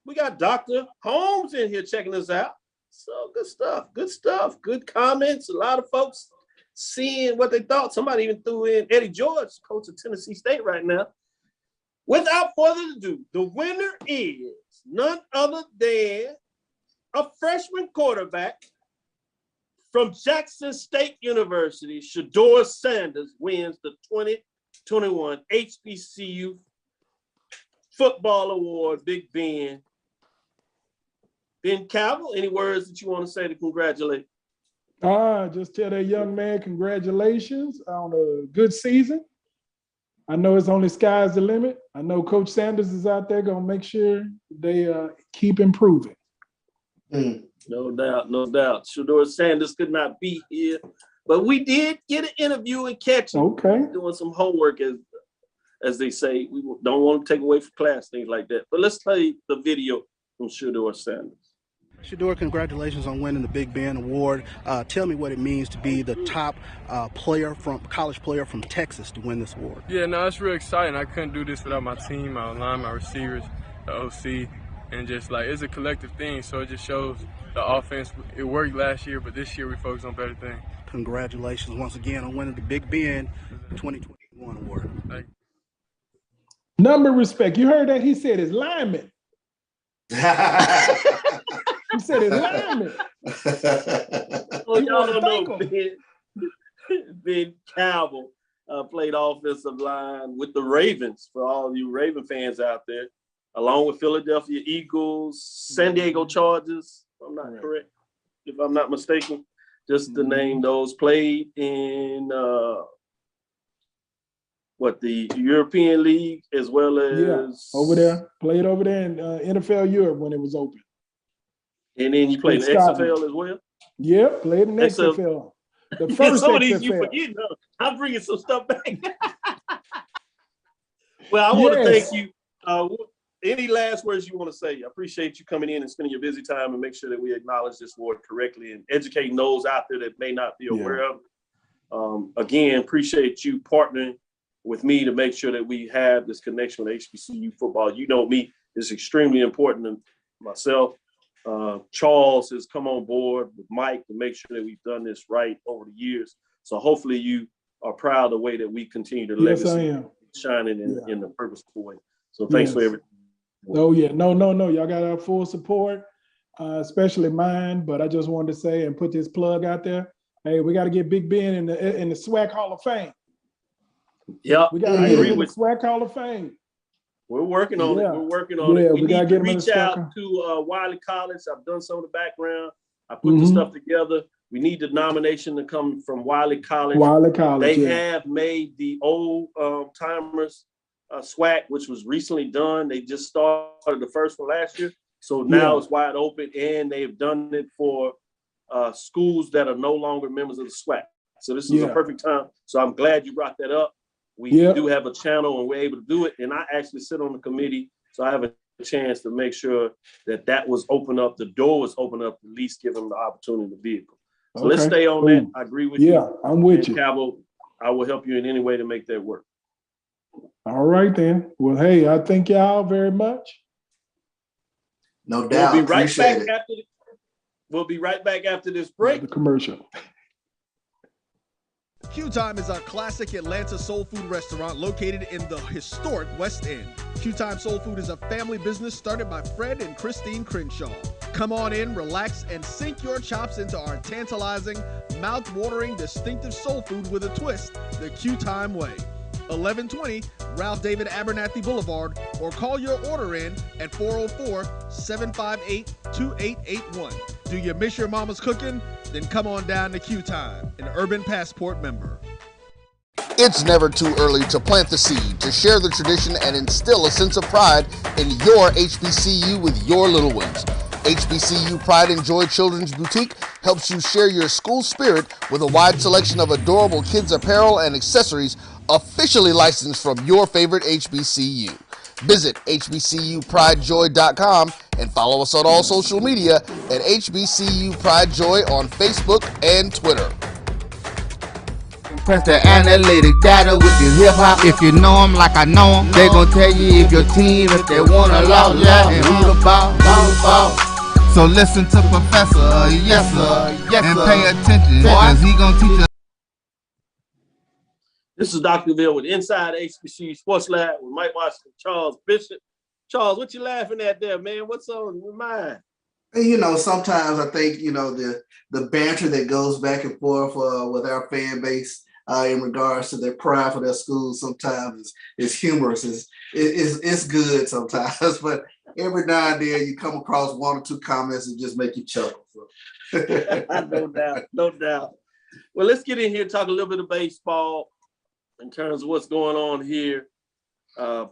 We got Dr. Holmes in here checking us out. So good stuff. Good stuff. Good comments. A lot of folks seeing what they thought. Somebody even threw in Eddie George, coach of Tennessee State right now. Without further ado, the winner is none other than a freshman quarterback from Jackson State University. Shador Sanders wins the 2021 HBCU Football Award. Big Ben. Ben Cavil, any words that you want to say to congratulate? Just tell that young man congratulations on a good season. I know it's only sky's the limit. I know Coach Sanders is out there going to make sure they keep improving. No doubt, no doubt. Shador Sanders could not be here, but we did get an interview and catch him. Okay. Doing some homework, as they say. We don't want to take away from class, things like that. But let's play the video from Shador Sanders. Shador, congratulations on winning the Big Ben Award. Tell me what it means to be the top college player from Texas to win this award. Yeah, no, it's real exciting. I couldn't do this without my team, my line, my receivers, the OC, and just like it's a collective thing. So it just shows the offense. It worked last year, but this year we focus on better things. Congratulations once again on winning the Big Ben 2021 award. Thank you. Number respect. You heard that? He said his lineman. He said his lineman. Well, y'all don't know Ben Cavil played offensive line with the Ravens, for all you Raven fans out there, along with Philadelphia Eagles, San Diego Chargers, if I'm not correct, if I'm not mistaken, just to name those. Played in the European League as well as over there. Played over there in NFL Europe when it was open. And then you played the XFL as well? Yep, played in XFL. The first some of these you XFL. forget. I'm bringing some stuff back. Well, I want to thank you. Any last words you want to say? I appreciate you coming in and spending your busy time and make sure that we acknowledge this award correctly and educating those out there that may not be aware of it. Again, appreciate you partnering with me to make sure that we have this connection with HBCU football. You know me, it's extremely important to myself. Charles has come on board with Mike to make sure that we've done this right over the years. So hopefully you are proud of the way that we continue to legacy shining in a purposeful way. So thanks for everything. Oh yeah, no. Y'all got our full support, especially mine. But I just wanted to say and put this plug out there. Hey, we got to get Big Ben in the SWAC Hall of Fame. Yeah, we got to get him in the SWAC Hall of Fame. We're working on it. We're working on it. We need to reach out to Wiley College. I've done some of the background. I put the stuff together. We need the nomination to come from Wiley College. They have made the old timers SWAC, which was recently done. They just started the first one last year. So now it's wide open, and they've done it for schools that are no longer members of the SWAC. So this is a perfect time. So I'm glad you brought that up. We do have a channel and we're able to do it. And I actually sit on the committee. So I have a chance to make sure that was opened up. The door was opened up to at least give them the opportunity to vehicle. So let's stay on that. I agree with you. Yeah, I'm with you. Cavil, I will help you in any way to make that work. All right, then. Well, hey, I thank y'all very much. No doubt. We'll be right back after this break. The commercial. Q Time is a classic Atlanta soul food restaurant located in the historic West End. Q Time Soul Food is a family business started by Fred and Christine Crenshaw. Come on in, relax, and sink your chops into our tantalizing, mouth-watering, distinctive soul food with a twist, the Q Time way. 1120 Ralph David Abernathy Boulevard, or call your order in at 404-758-2881. Do you miss your mama's cooking? Then come on down to Q Time, an Urban Passport member. It's never too early to plant the seed, to share the tradition, and instill a sense of pride in your HBCU with your little ones. HBCU Pride and Joy Children's Boutique helps you share your school spirit with a wide selection of adorable kids' apparel and accessories officially licensed from your favorite HBCU. Visit hbcupridejoy.com and follow us on all social media at HBCU Pride Joy on Facebook and Twitter. Press the analytic data with your hip hop. If you know them like I know them, they gon' tell you if your team, if they wanna lose, and who the ball. So listen to Professor, yes sir, and pay attention, cause he gon' teach us. This is Dr. Cavil with Inside HBCU Sports Lab with Mike Washington, Charles Bishop. Charles, what you laughing at there, man? What's on your mind? Sometimes I think, the banter that goes back and forth with our fan base in regards to their pride for their schools sometimes is humorous. It's good sometimes, but every now and then you come across one or two comments that just make you chuckle. So. No doubt. Well, let's get in here and talk a little bit of baseball in terms of what's going on here.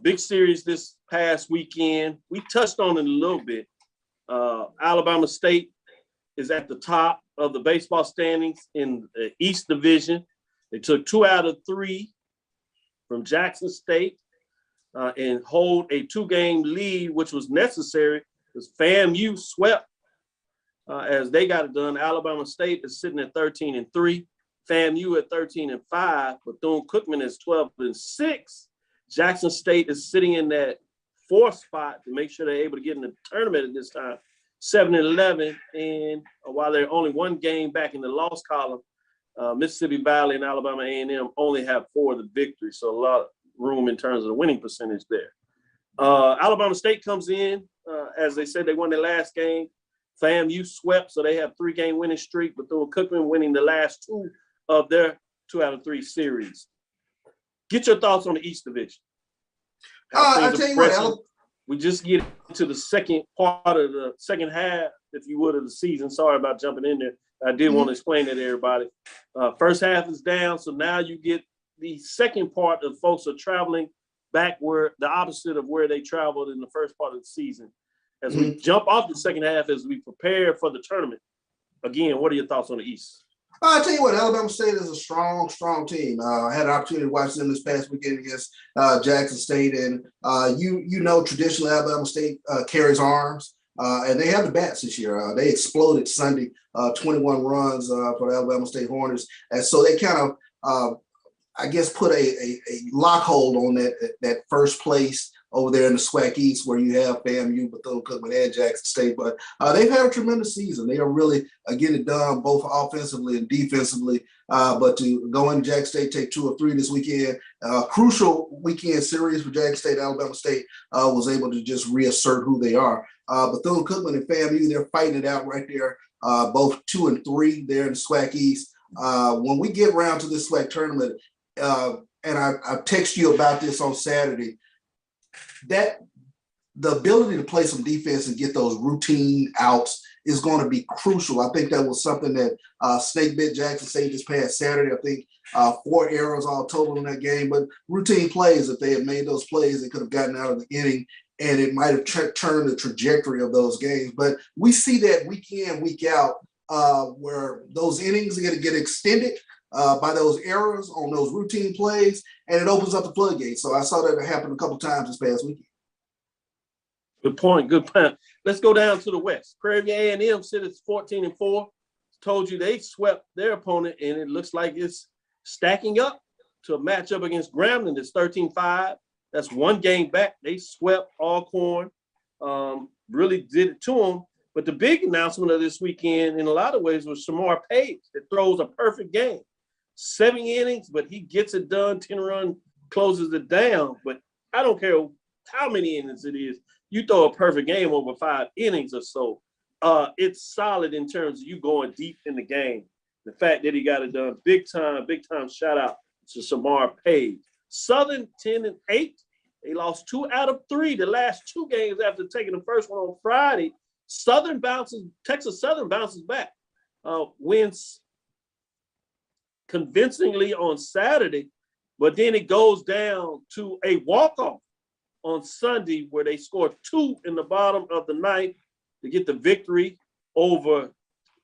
Big series this past weekend. We touched on it a little bit. Alabama State is at the top of the baseball standings in the East Division. They took 2 out of 3 from Jackson State and hold a 2-game lead, which was necessary because FAMU swept as they got it done. Alabama State is sitting at 13-3. FAMU at 13-5, Bethune-Cookman is 12-6. Jackson State is sitting in that 4th spot to make sure they're able to get in the tournament at this time, 7-11. And while they're only 1 game back in the loss column, Mississippi Valley and Alabama A&M only have 4 of the victories, so a lot of room in terms of the winning percentage there. Alabama State comes in, as they said, they won their last game. FAMU swept, so they have 3-game winning streak, Bethune-Cookman winning the last 2 of their 2 out of 3 series. Get your thoughts on the East Division. I'll tell you what, we just get to the second part of the second half, if you would, of the season. Sorry about jumping in there. I did want to explain that to everybody. First half is down, so now you get the second part of folks are traveling backward, the opposite of where they traveled in the first part of the season. as we jump off the second half, as we prepare for the tournament. Again, what are your thoughts on the East? I'll tell you what, Alabama State is a strong, strong team. I had an opportunity to watch them this past weekend against Jackson State, and you know, traditionally Alabama State carries arms, and they have the bats this year. They exploded Sunday, 21 runs for the Alabama State Hornets, and so they kind of, I guess, put a lock hold on that first place over there in the SWAC East, where you have FAMU, Bethune-Cookman, and Jackson State. But they've had a tremendous season. They are really getting it done both offensively and defensively. But to go into Jackson State, take 2 of 3 this weekend, crucial weekend series for Jackson State. Alabama State was able to just reassert who they are. Bethune-Cookman and FAMU, they're fighting it out right there, both 2 and 3 there in the SWAC East. When we get around to this SWAC tournament, and I text you about this on Saturday, that the ability to play some defense and get those routine outs is going to be crucial. I think that was something that Snake bit Jackson State this past Saturday. I think 4 errors all total in that game, but routine plays, if they had made those plays, they could have gotten out of the inning, and it might have turned the trajectory of those games. But we see that week in, week out, where those innings are going to get extended by those errors on those routine plays, and it opens up the floodgates. So I saw that happen a couple times this past weekend. Good point. Good point. Let's go down to the West. Prairie View A&M sit at 14-4. Told you they swept their opponent, and it looks like it's stacking up to a matchup against Grambling that's 13-5. That's 1 game back. They swept Alcorn. Really did it to them. But the big announcement of this weekend, in a lot of ways, was Shamar Page that throws a perfect game. 7 innings, but he gets it done. 10-run closes it down. But I don't care how many innings it is. You throw a perfect game over 5 innings or so. It's solid in terms of you going deep in the game. The fact that he got it done, big time shout out to Shamar Page. Southern 10-8. They lost 2 out of 3 the last 2 games after taking the first one on Friday. Texas Southern bounces back, wins convincingly on Saturday, but then it goes down to a walk-off on Sunday where they scored 2 in the bottom of the 9th to get the victory over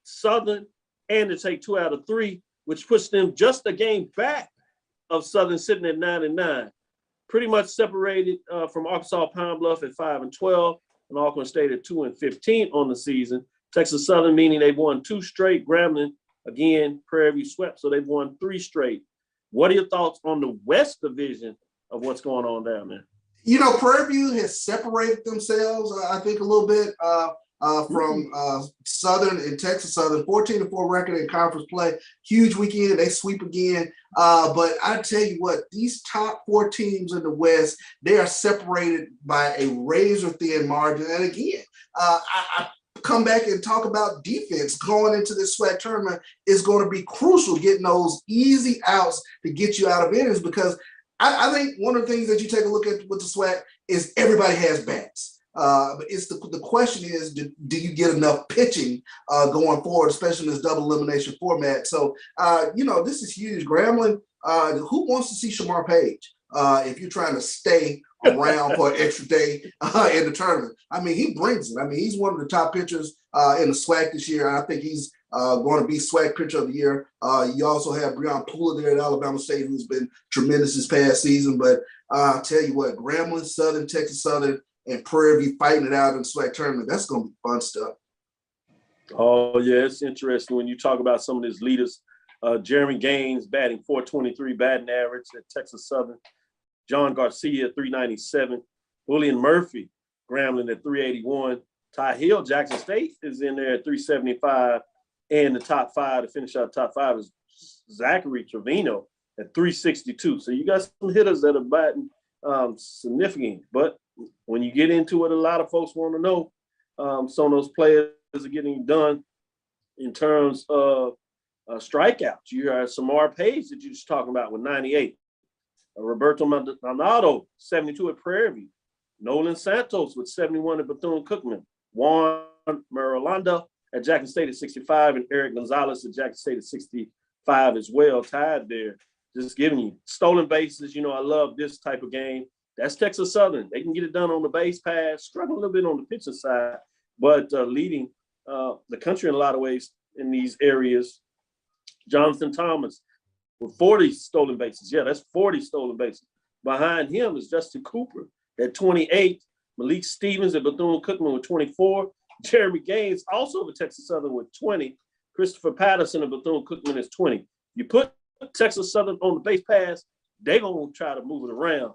Southern and to take 2 out of 3, which puts them just a game back of Southern, sitting at 9-9. Pretty much separated from Arkansas Pine Bluff at 5-12. And Auckland State at 2-15 on the season. Texas Southern, meaning they've won 2 straight. Grambling, again, Prairie View swept, so they've won 3 straight. What are your thoughts on the West Division of what's going on down there? You know, Prairie View has separated themselves, I think, a little bit from Southern and Texas Southern. 14-4 record in conference play. Huge weekend. They sweep again. But I tell you what, these top 4 teams in the West, they are separated by a razor-thin margin. And again, I come back and talk about defense going into this SWAC tournament is going to be crucial, getting those easy outs to get you out of innings, because I think one of the things that you take a look at with the SWAC is everybody has bats. But it's the question is, do you get enough pitching going forward, especially in this double elimination format? So, this is huge. Grambling, who wants to see Shamar Page if you're trying to stay around for an extra day in the tournament? I mean, he brings it. I mean, he's one of the top pitchers in the SWAC this year. I think he's going to be SWAC pitcher of the year. You also have Breon Pula there at Alabama State, who's been tremendous this past season. But I'll tell you what, Grambling, Southern, Texas Southern, and Prairie View fighting it out in the SWAC tournament, that's going to be fun stuff. Oh, yeah, it's interesting when you talk about some of these leaders. Jeremy Gaines batting .423 batting average at Texas Southern. John Garcia, .397. William Murphy, Grambling at .381. Ty Hill, Jackson State, is in there at .375. And the top 5 to finish out top 5 is Zachary Trevino at .362. So you got some hitters that are batting significant. But when you get into it, a lot of folks want to know some of those players are getting done in terms of strikeouts. You have Shamar Page that you're just talking about with 98. Roberto Maldonado, 72 at Prairie View. Nolan Santos with 71 at Bethune-Cookman. Juan Merolanda at Jackson State at 65, and Eric Gonzalez at Jackson State at 65 as well, tied there. Just giving you stolen bases. I love this type of game. That's Texas Southern. They can get it done on the base pass, struggle a little bit on the pitching side, but leading the country in a lot of ways in these areas. Jonathan Thomas with 40 stolen bases. Yeah, that's 40 stolen bases. Behind him is Justin Cooper at 28. Malik Stevens and Bethune-Cookman with 24. Jeremy Gaines, also of Texas Southern, with 20. Christopher Patterson of Bethune-Cookman is 20. You put Texas Southern on the base pass, they're going to try to move it around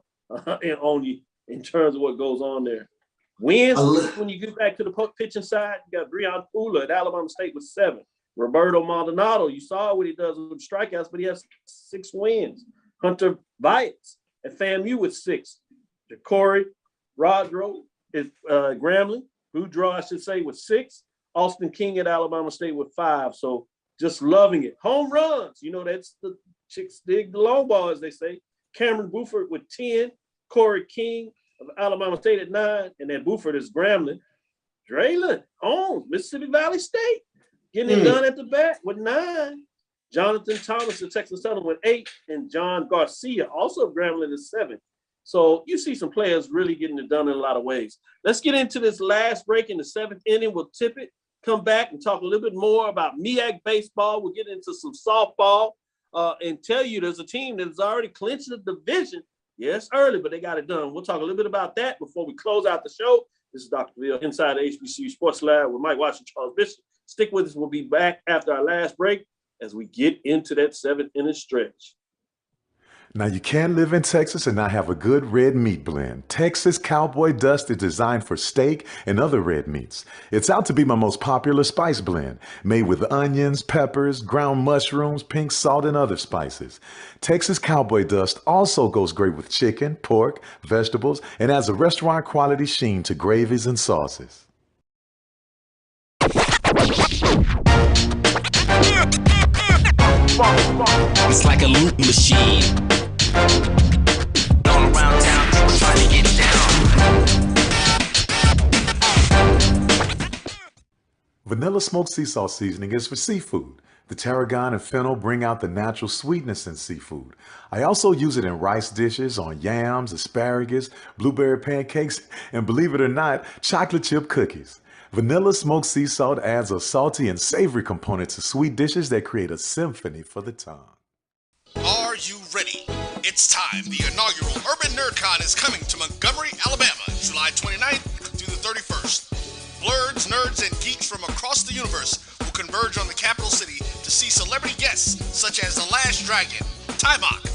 and on you in terms of what goes on there. Wins, when you get back to the pitching side, you got Breon Pula at Alabama State with 7. Roberto Maldonado, you saw what he does with strikeouts, but he has 6 wins. Hunter Bites at FAMU with 6. Corey Rodro is Grambling, Boudreaux, I should say, with 6. Austin King at Alabama State with 5. So just loving it. Home runs, that's the chicks dig the long ball, as they say. Cameron Buford with 10. Corey King of Alabama State at 9. And then Buford is Grambling. Draylon Holmes, Mississippi Valley State, getting it done at the bat with 9. Jonathan Thomas of Texas Southern with 8. And John Garcia, also of Grambling, is 7. So you see some players really getting it done in a lot of ways. Let's get into this last break in the 7th inning. We'll tip it, come back and talk a little bit more about MEAC baseball. We'll get into some softball and tell you there's a team that has already clinched the division. Yes, early, but they got it done. We'll talk a little bit about that before we close out the show. This is Dr. Cavil inside the HBCU Sports Lab with Mike Watson, Charles Bishop. Stick with us. We'll be back after our last break as we get into that 7th inning stretch. Now, you can't live in Texas and not have a good red meat blend. Texas Cowboy Dust is designed for steak and other red meats. It's out to be my most popular spice blend, made with onions, peppers, ground mushrooms, pink salt, and other spices. Texas Cowboy Dust also goes great with chicken, pork, vegetables, and adds a restaurant-quality sheen to gravies and sauces. It's like a loop machine. All around town, people trying to get down. Vanilla smoked sea salt seasoning is for seafood. The tarragon and fennel bring out the natural sweetness in seafood. I also use it in rice dishes, on yams, asparagus, blueberry pancakes, and believe it or not, chocolate chip cookies. Vanilla smoked sea salt adds a salty and savory component to sweet dishes that create a symphony for the tongue. Are you ready? It's time. The inaugural Urban NerdCon is coming to Montgomery, Alabama, July 29th through the 31st. Blurs, nerds, and geeks from across the universe will converge on the capital city to see celebrity guests such as The Last Dragon, Tybok,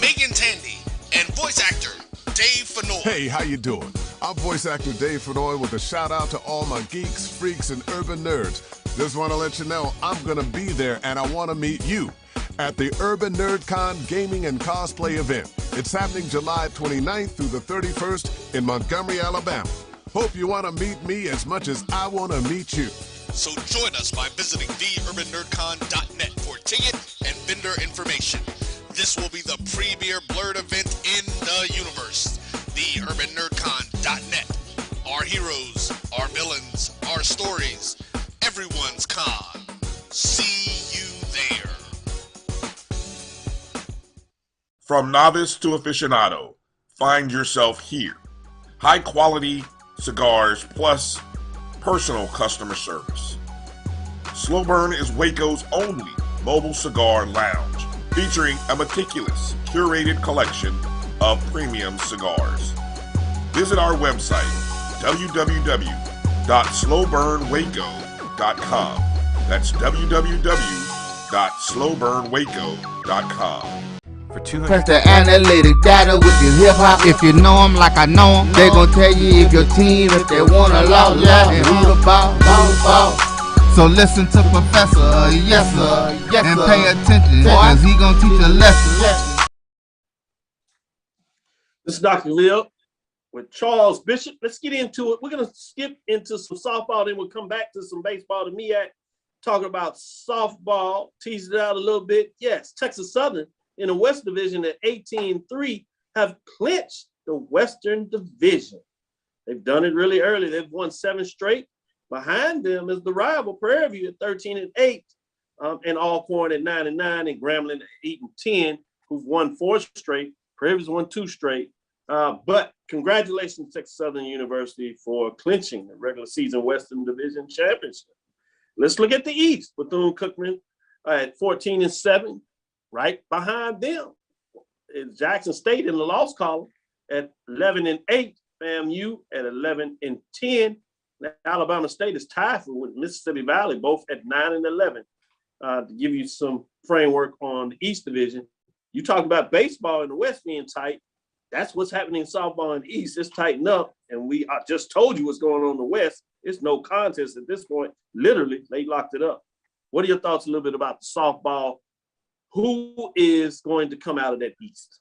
Megan Tandy, and voice actor Dave Fennoy. Hey, how you doing? I'm voice actor Dave Fennoy with a shout out to all my geeks, freaks, and urban nerds. Just want to let you know I'm going to be there and I want to meet you at the Urban NerdCon Gaming and Cosplay event. It's happening July 29th through the 31st in Montgomery, Alabama. Hope you want to meet me as much as I want to meet you. So join us by visiting theurbannerdcon.net for ticket and vendor information. This will be the premier blurred event in the universe. Theurbannerdcon.net. Our heroes, our villains, our stories, everyone's con. See you there. From novice to aficionado, find yourself here. High quality cigars plus personal customer service. Slow Burn is Waco's only mobile cigar lounge, featuring a meticulous, curated collection of premium cigars. Visit our website, www.slowburnwaco.com. That's www.slowburnwaco.com. For 200 Press the analytic data with your hip hop. If you know them like I know them, they gon' tell you if your team, if they wanna law, yeah, and who the ball. So listen to Professor, yes sir, and pay attention, cause he gon' teach a lesson. This is Dr. Cavil with Charles Bishop. Let's get into it. We're going to skip into some softball, then we'll come back to some baseball to MEAC, talk about softball, tease it out a little bit. Yes, Texas Southern in the West Division at 18-3 have clinched the Western Division. They've done it really early. They've won 7 straight. Behind them is the rival Prairie View at 13-8, and Alcorn at 9-9, and Grambling at 8-10, who've won 4 straight. Prairie View's won 2 straight. But congratulations, Texas Southern University, for clinching the regular season Western Division Championship. Let's look at the East. Bethune-Cookman at 14-7. Right behind them is Jackson State in the loss column at 11-8. FAMU at 11-10. Now, Alabama State is tied with Mississippi Valley, both at 9-11. To give you some framework on the East Division, you talk about baseball in the West being tight. That's what's happening in softball in the East. It's tightened up, and I just told you what's going on in the West. It's no contest at this point. Literally, they locked it up. What are your thoughts a little bit about the softball? Who is going to come out of that East?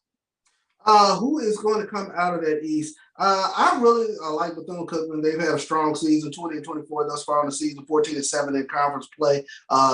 Who is going to come out of that East? I really like Bethune-Cookman. They've had a strong season, 20-24 thus far in the season, 14-7 in conference play.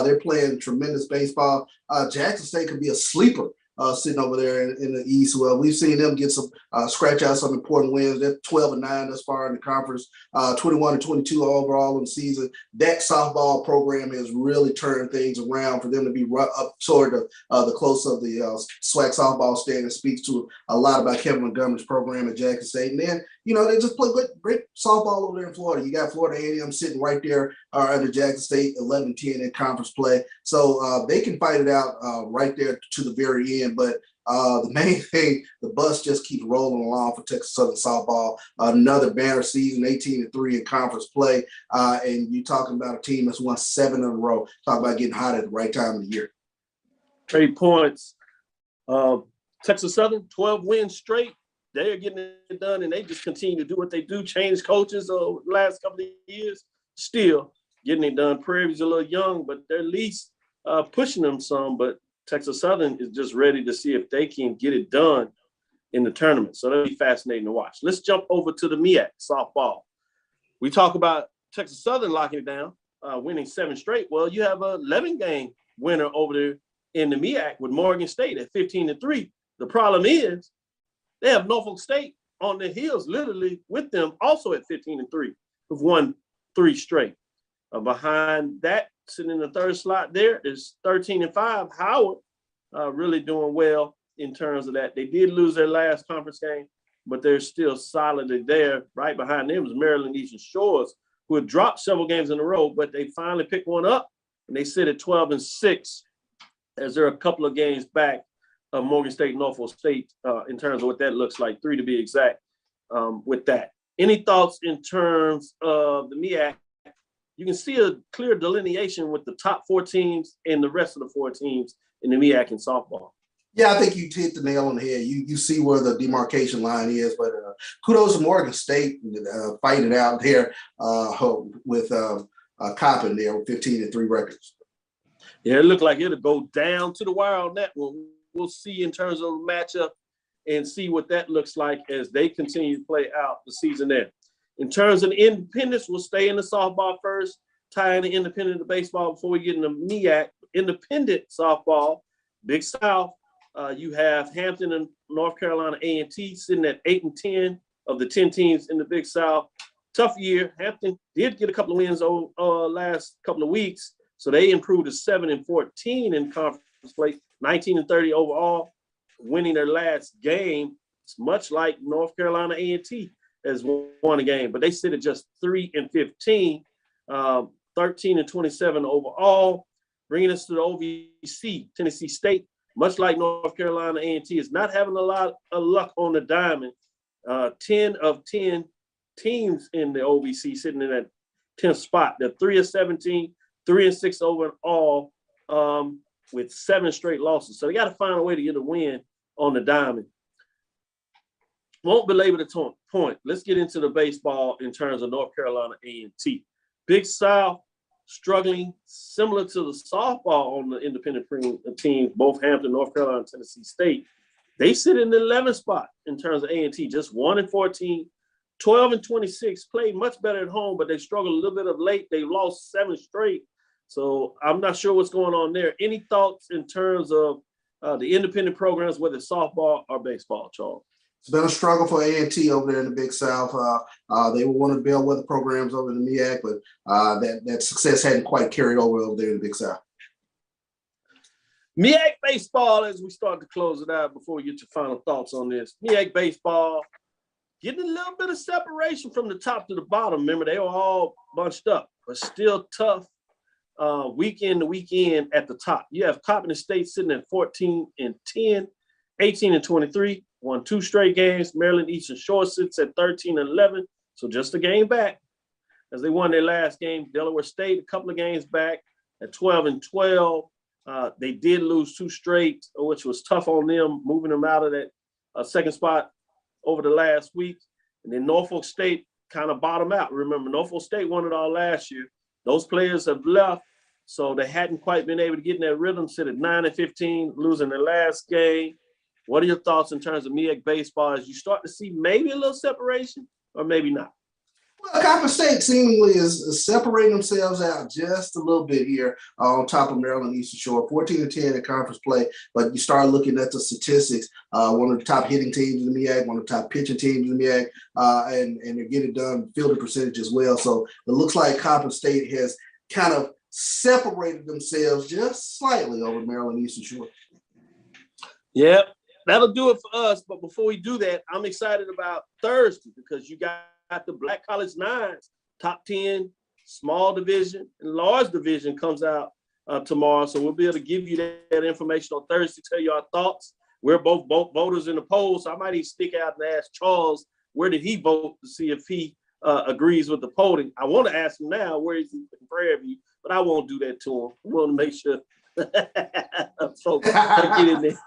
They're playing tremendous baseball. Jackson State could be a sleeper sitting over there in the East. Well, we've seen them get some scratch out some important wins. They're 12-9 thus far in the conference, 21-22 overall in the season. That softball program has really turned things around for them to be up toward the close of the SWAC softball stand. It speaks to a lot about Kevin Montgomery's program at Jackson State. And then, they just play great softball over there in Florida. You got Florida A&M sitting right there under Jackson State, 11-10 in conference play. So they can fight it out right there to the very end. But the main thing, the bus just keeps rolling along for Texas Southern softball. Another banner season, 18-3 in conference play. And you're talking about a team that's won 7 in a row. Talk about getting hot at the right time of the year. Great points. Texas Southern, 12 wins straight. They are getting it done, and they just continue to do what they do, change coaches over the last couple of years. Still getting it done. Prairie's a little young, but they're at least pushing them some. But Texas Southern is just ready to see if they can get it done in the tournament. So that'll be fascinating to watch. Let's jump over to the MEAC softball. We talk about Texas Southern locking it down, winning 7 straight. Well, you have an 11-game winner over there in the MEAC with Morgan State at 15-3. The problem is they have Norfolk State on their heels, literally with them, also at 15-3, who've won 3 straight. Behind that, sitting in the third slot there is 13-5. Howard really doing well in terms of that. They did lose their last conference game, but they're still solidly there. Right behind them is Maryland Eastern Shores, who had dropped several games in a row, but they finally picked one up, and they sit at 12-6 as they're a couple of games back of Morgan State and Norfolk State in terms of what that looks like, 3 to be exact with that. Any thoughts in terms of the MEAC? You can see a clear delineation with the top 4 teams and the rest of the 4 teams in the MEAC in softball. Yeah, I think you hit the nail on the head. You see where the demarcation line is, but kudos to Morgan State fighting it out there with Coppin there with 15-3 records. Yeah, it looked like it'll go down to the wire on that one. We'll see in terms of the matchup and see what that looks like as they continue to play out the season there. In terms of the independents, we'll stay in the softball first, tie in the independent of baseball before we get into MEAC. Independent softball, Big South, you have Hampton and North Carolina A&T sitting at 8-10 of the 10 teams in the Big South. Tough year. Hampton did get a couple of wins over last couple of weeks, so they improved to 7-14 in conference play, 19-30 overall, winning their last game. It's much like North Carolina A&T has won a game, but they sit at just 3-15, 13-27 overall, bringing us to the OVC. Tennessee State, much like North Carolina A&T, is not having a lot of luck on the diamond. 10 of 10 teams in the OVC sitting in that 10th spot. They're 3-17, 3-6 overall, with 7 straight losses. So they got to find a way to get a win on the diamond. Won't belabor the point. Let's get into the baseball in terms of North Carolina A&T. Big South struggling, similar to the softball on the independent teams, both Hampton, North Carolina, and Tennessee State. They sit in the 11th spot in terms of A&T, just 1-14, 12-26, played much better at home, but they struggled a little bit of late. They lost 7 straight. So I'm not sure what's going on there. Any thoughts in terms of the independent programs, whether it's softball or baseball, Charles? It's been a struggle for A&T over there in the Big South. They were one of the bellwether programs over in the MEAC, but that success hadn't quite carried over there in the Big South. MEAC baseball, as we start to close it out before we get your final thoughts on this. MEAC baseball, getting a little bit of separation from the top to the bottom. Remember, they were all bunched up, but still tough weekend to weekend at the top. You have Coppin State sitting at 14-10, 18-23, won 2 straight games. Maryland Eastern Shore sits at 13-11, so just a game back as they won their last game. Delaware State, a couple of games back at 12-12. They did lose 2 straight, which was tough on them, moving them out of that second spot over the last week. And then Norfolk State kind of bottomed out. Remember, Norfolk State won it all last year. Those players have left, so they hadn't quite been able to get in that rhythm. Sit at 9-15, losing their last game. What are your thoughts in terms of MEAC baseball as you start to see maybe a little separation or maybe not? Well, Coppin State seemingly is separating themselves out just a little bit here on top of Maryland Eastern Shore, 14-10 in conference play. But you start looking at the statistics, one of the top hitting teams in the MEAC, one of the top pitching teams in the MEAC, and they're getting done fielding percentage as well. So it looks like Coppin State has kind of separated themselves just slightly over Maryland Eastern Shore. Yep, that'll do it for us. But before we do that, I'm excited about Thursday because you got the Black College Nines, top 10, small division, and large division comes out tomorrow. So we'll be able to give you that information on Thursday, tell you our thoughts. We're both voters in the poll, so I might even stick out and ask Charles, where did he vote to see if he agrees with the polling. I want to ask him now, where is he in Prairie, but I won't do that to him. I want to make sure folks get in there.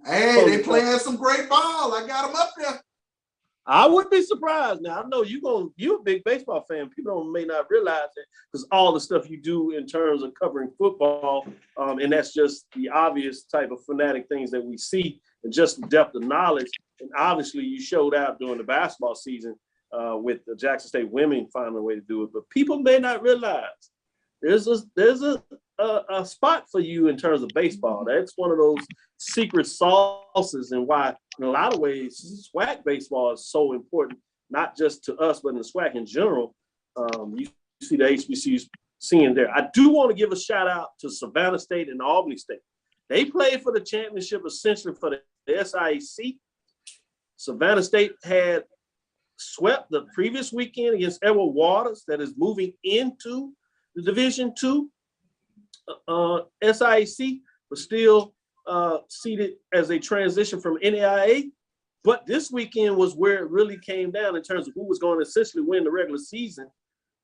Hey, they playing some great ball. I got them up there. I wouldn't be surprised. Now, I know you're a big baseball fan. People may not realize that because all the stuff you do in terms of covering football, and that's just the obvious type of fanatic things that we see and just the depth of knowledge. And obviously, you showed out during the basketball season with the Jackson State women finding a way to do it. But people may not realize there's a spot for you in terms of baseball. That's one of those secret sauces and why, in a lot of ways, SWAC baseball is so important, not just to us, but in the SWAC in general. You see the HBCUs seeing there. I do want to give a shout out to Savannah State and Albany State. They played for the championship essentially for the SIAC. Savannah State had swept the previous weekend against Edward Waters that is moving into the Division II SIAC, but still seated as they transition from NAIA. But this weekend was where it really came down in terms of who was going to essentially win the regular season.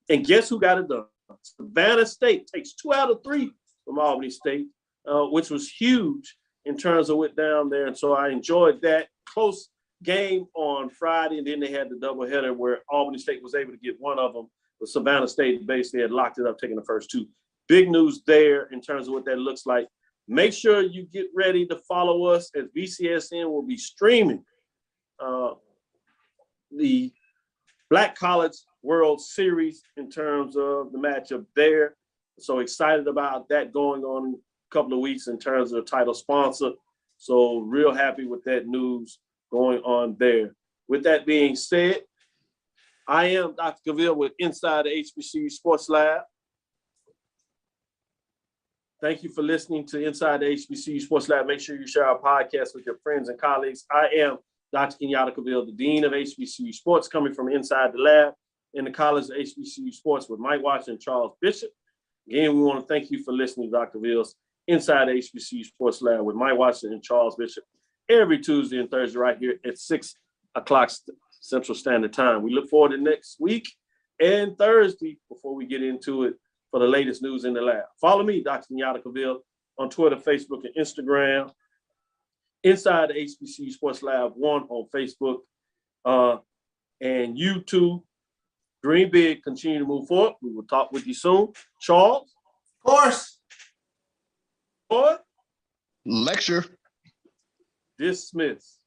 And guess who got it done? Savannah State takes 2 out of 3 from Albany State, which was huge in terms of what down there. And so I enjoyed that close game on Friday. And then they had the doubleheader where Albany State was able to get one of them. But Savannah State basically had locked it up, taking the first 2. Big news there in terms of what that looks like. Make sure you get ready to follow us as BCSN will be streaming the Black College World Series in terms of the matchup there. So excited about that going on in a couple of weeks in terms of the title sponsor. So real happy with that news going on there. With that being said, I am Dr. Cavil with Inside the HBCU Sports Lab. Thank you for listening to Inside the HBCU Sports Lab. Make sure you share our podcast with your friends and colleagues. I am Dr. Kenyatta Cavil, the Dean of HBCU Sports, coming from inside the lab in the College of HBCU Sports with Mike Washington and Charles Bishop. Again, we want to thank you for listening to Dr. Cavil's Inside the HBCU Sports Lab with Mike Washington and Charles Bishop every Tuesday and Thursday right here at 6 o'clock Central Standard Time. We look forward to next week and Thursday before we get into it for the latest news in the lab. Follow me, Dr. Kenyatta Cavil, on Twitter, Facebook, and Instagram. Inside the HBCU Sports Lab 1 on Facebook and YouTube. Dream big, continue to move forward. We will talk with you soon. Charles? Of course. Boy? Lecture. Dismiss.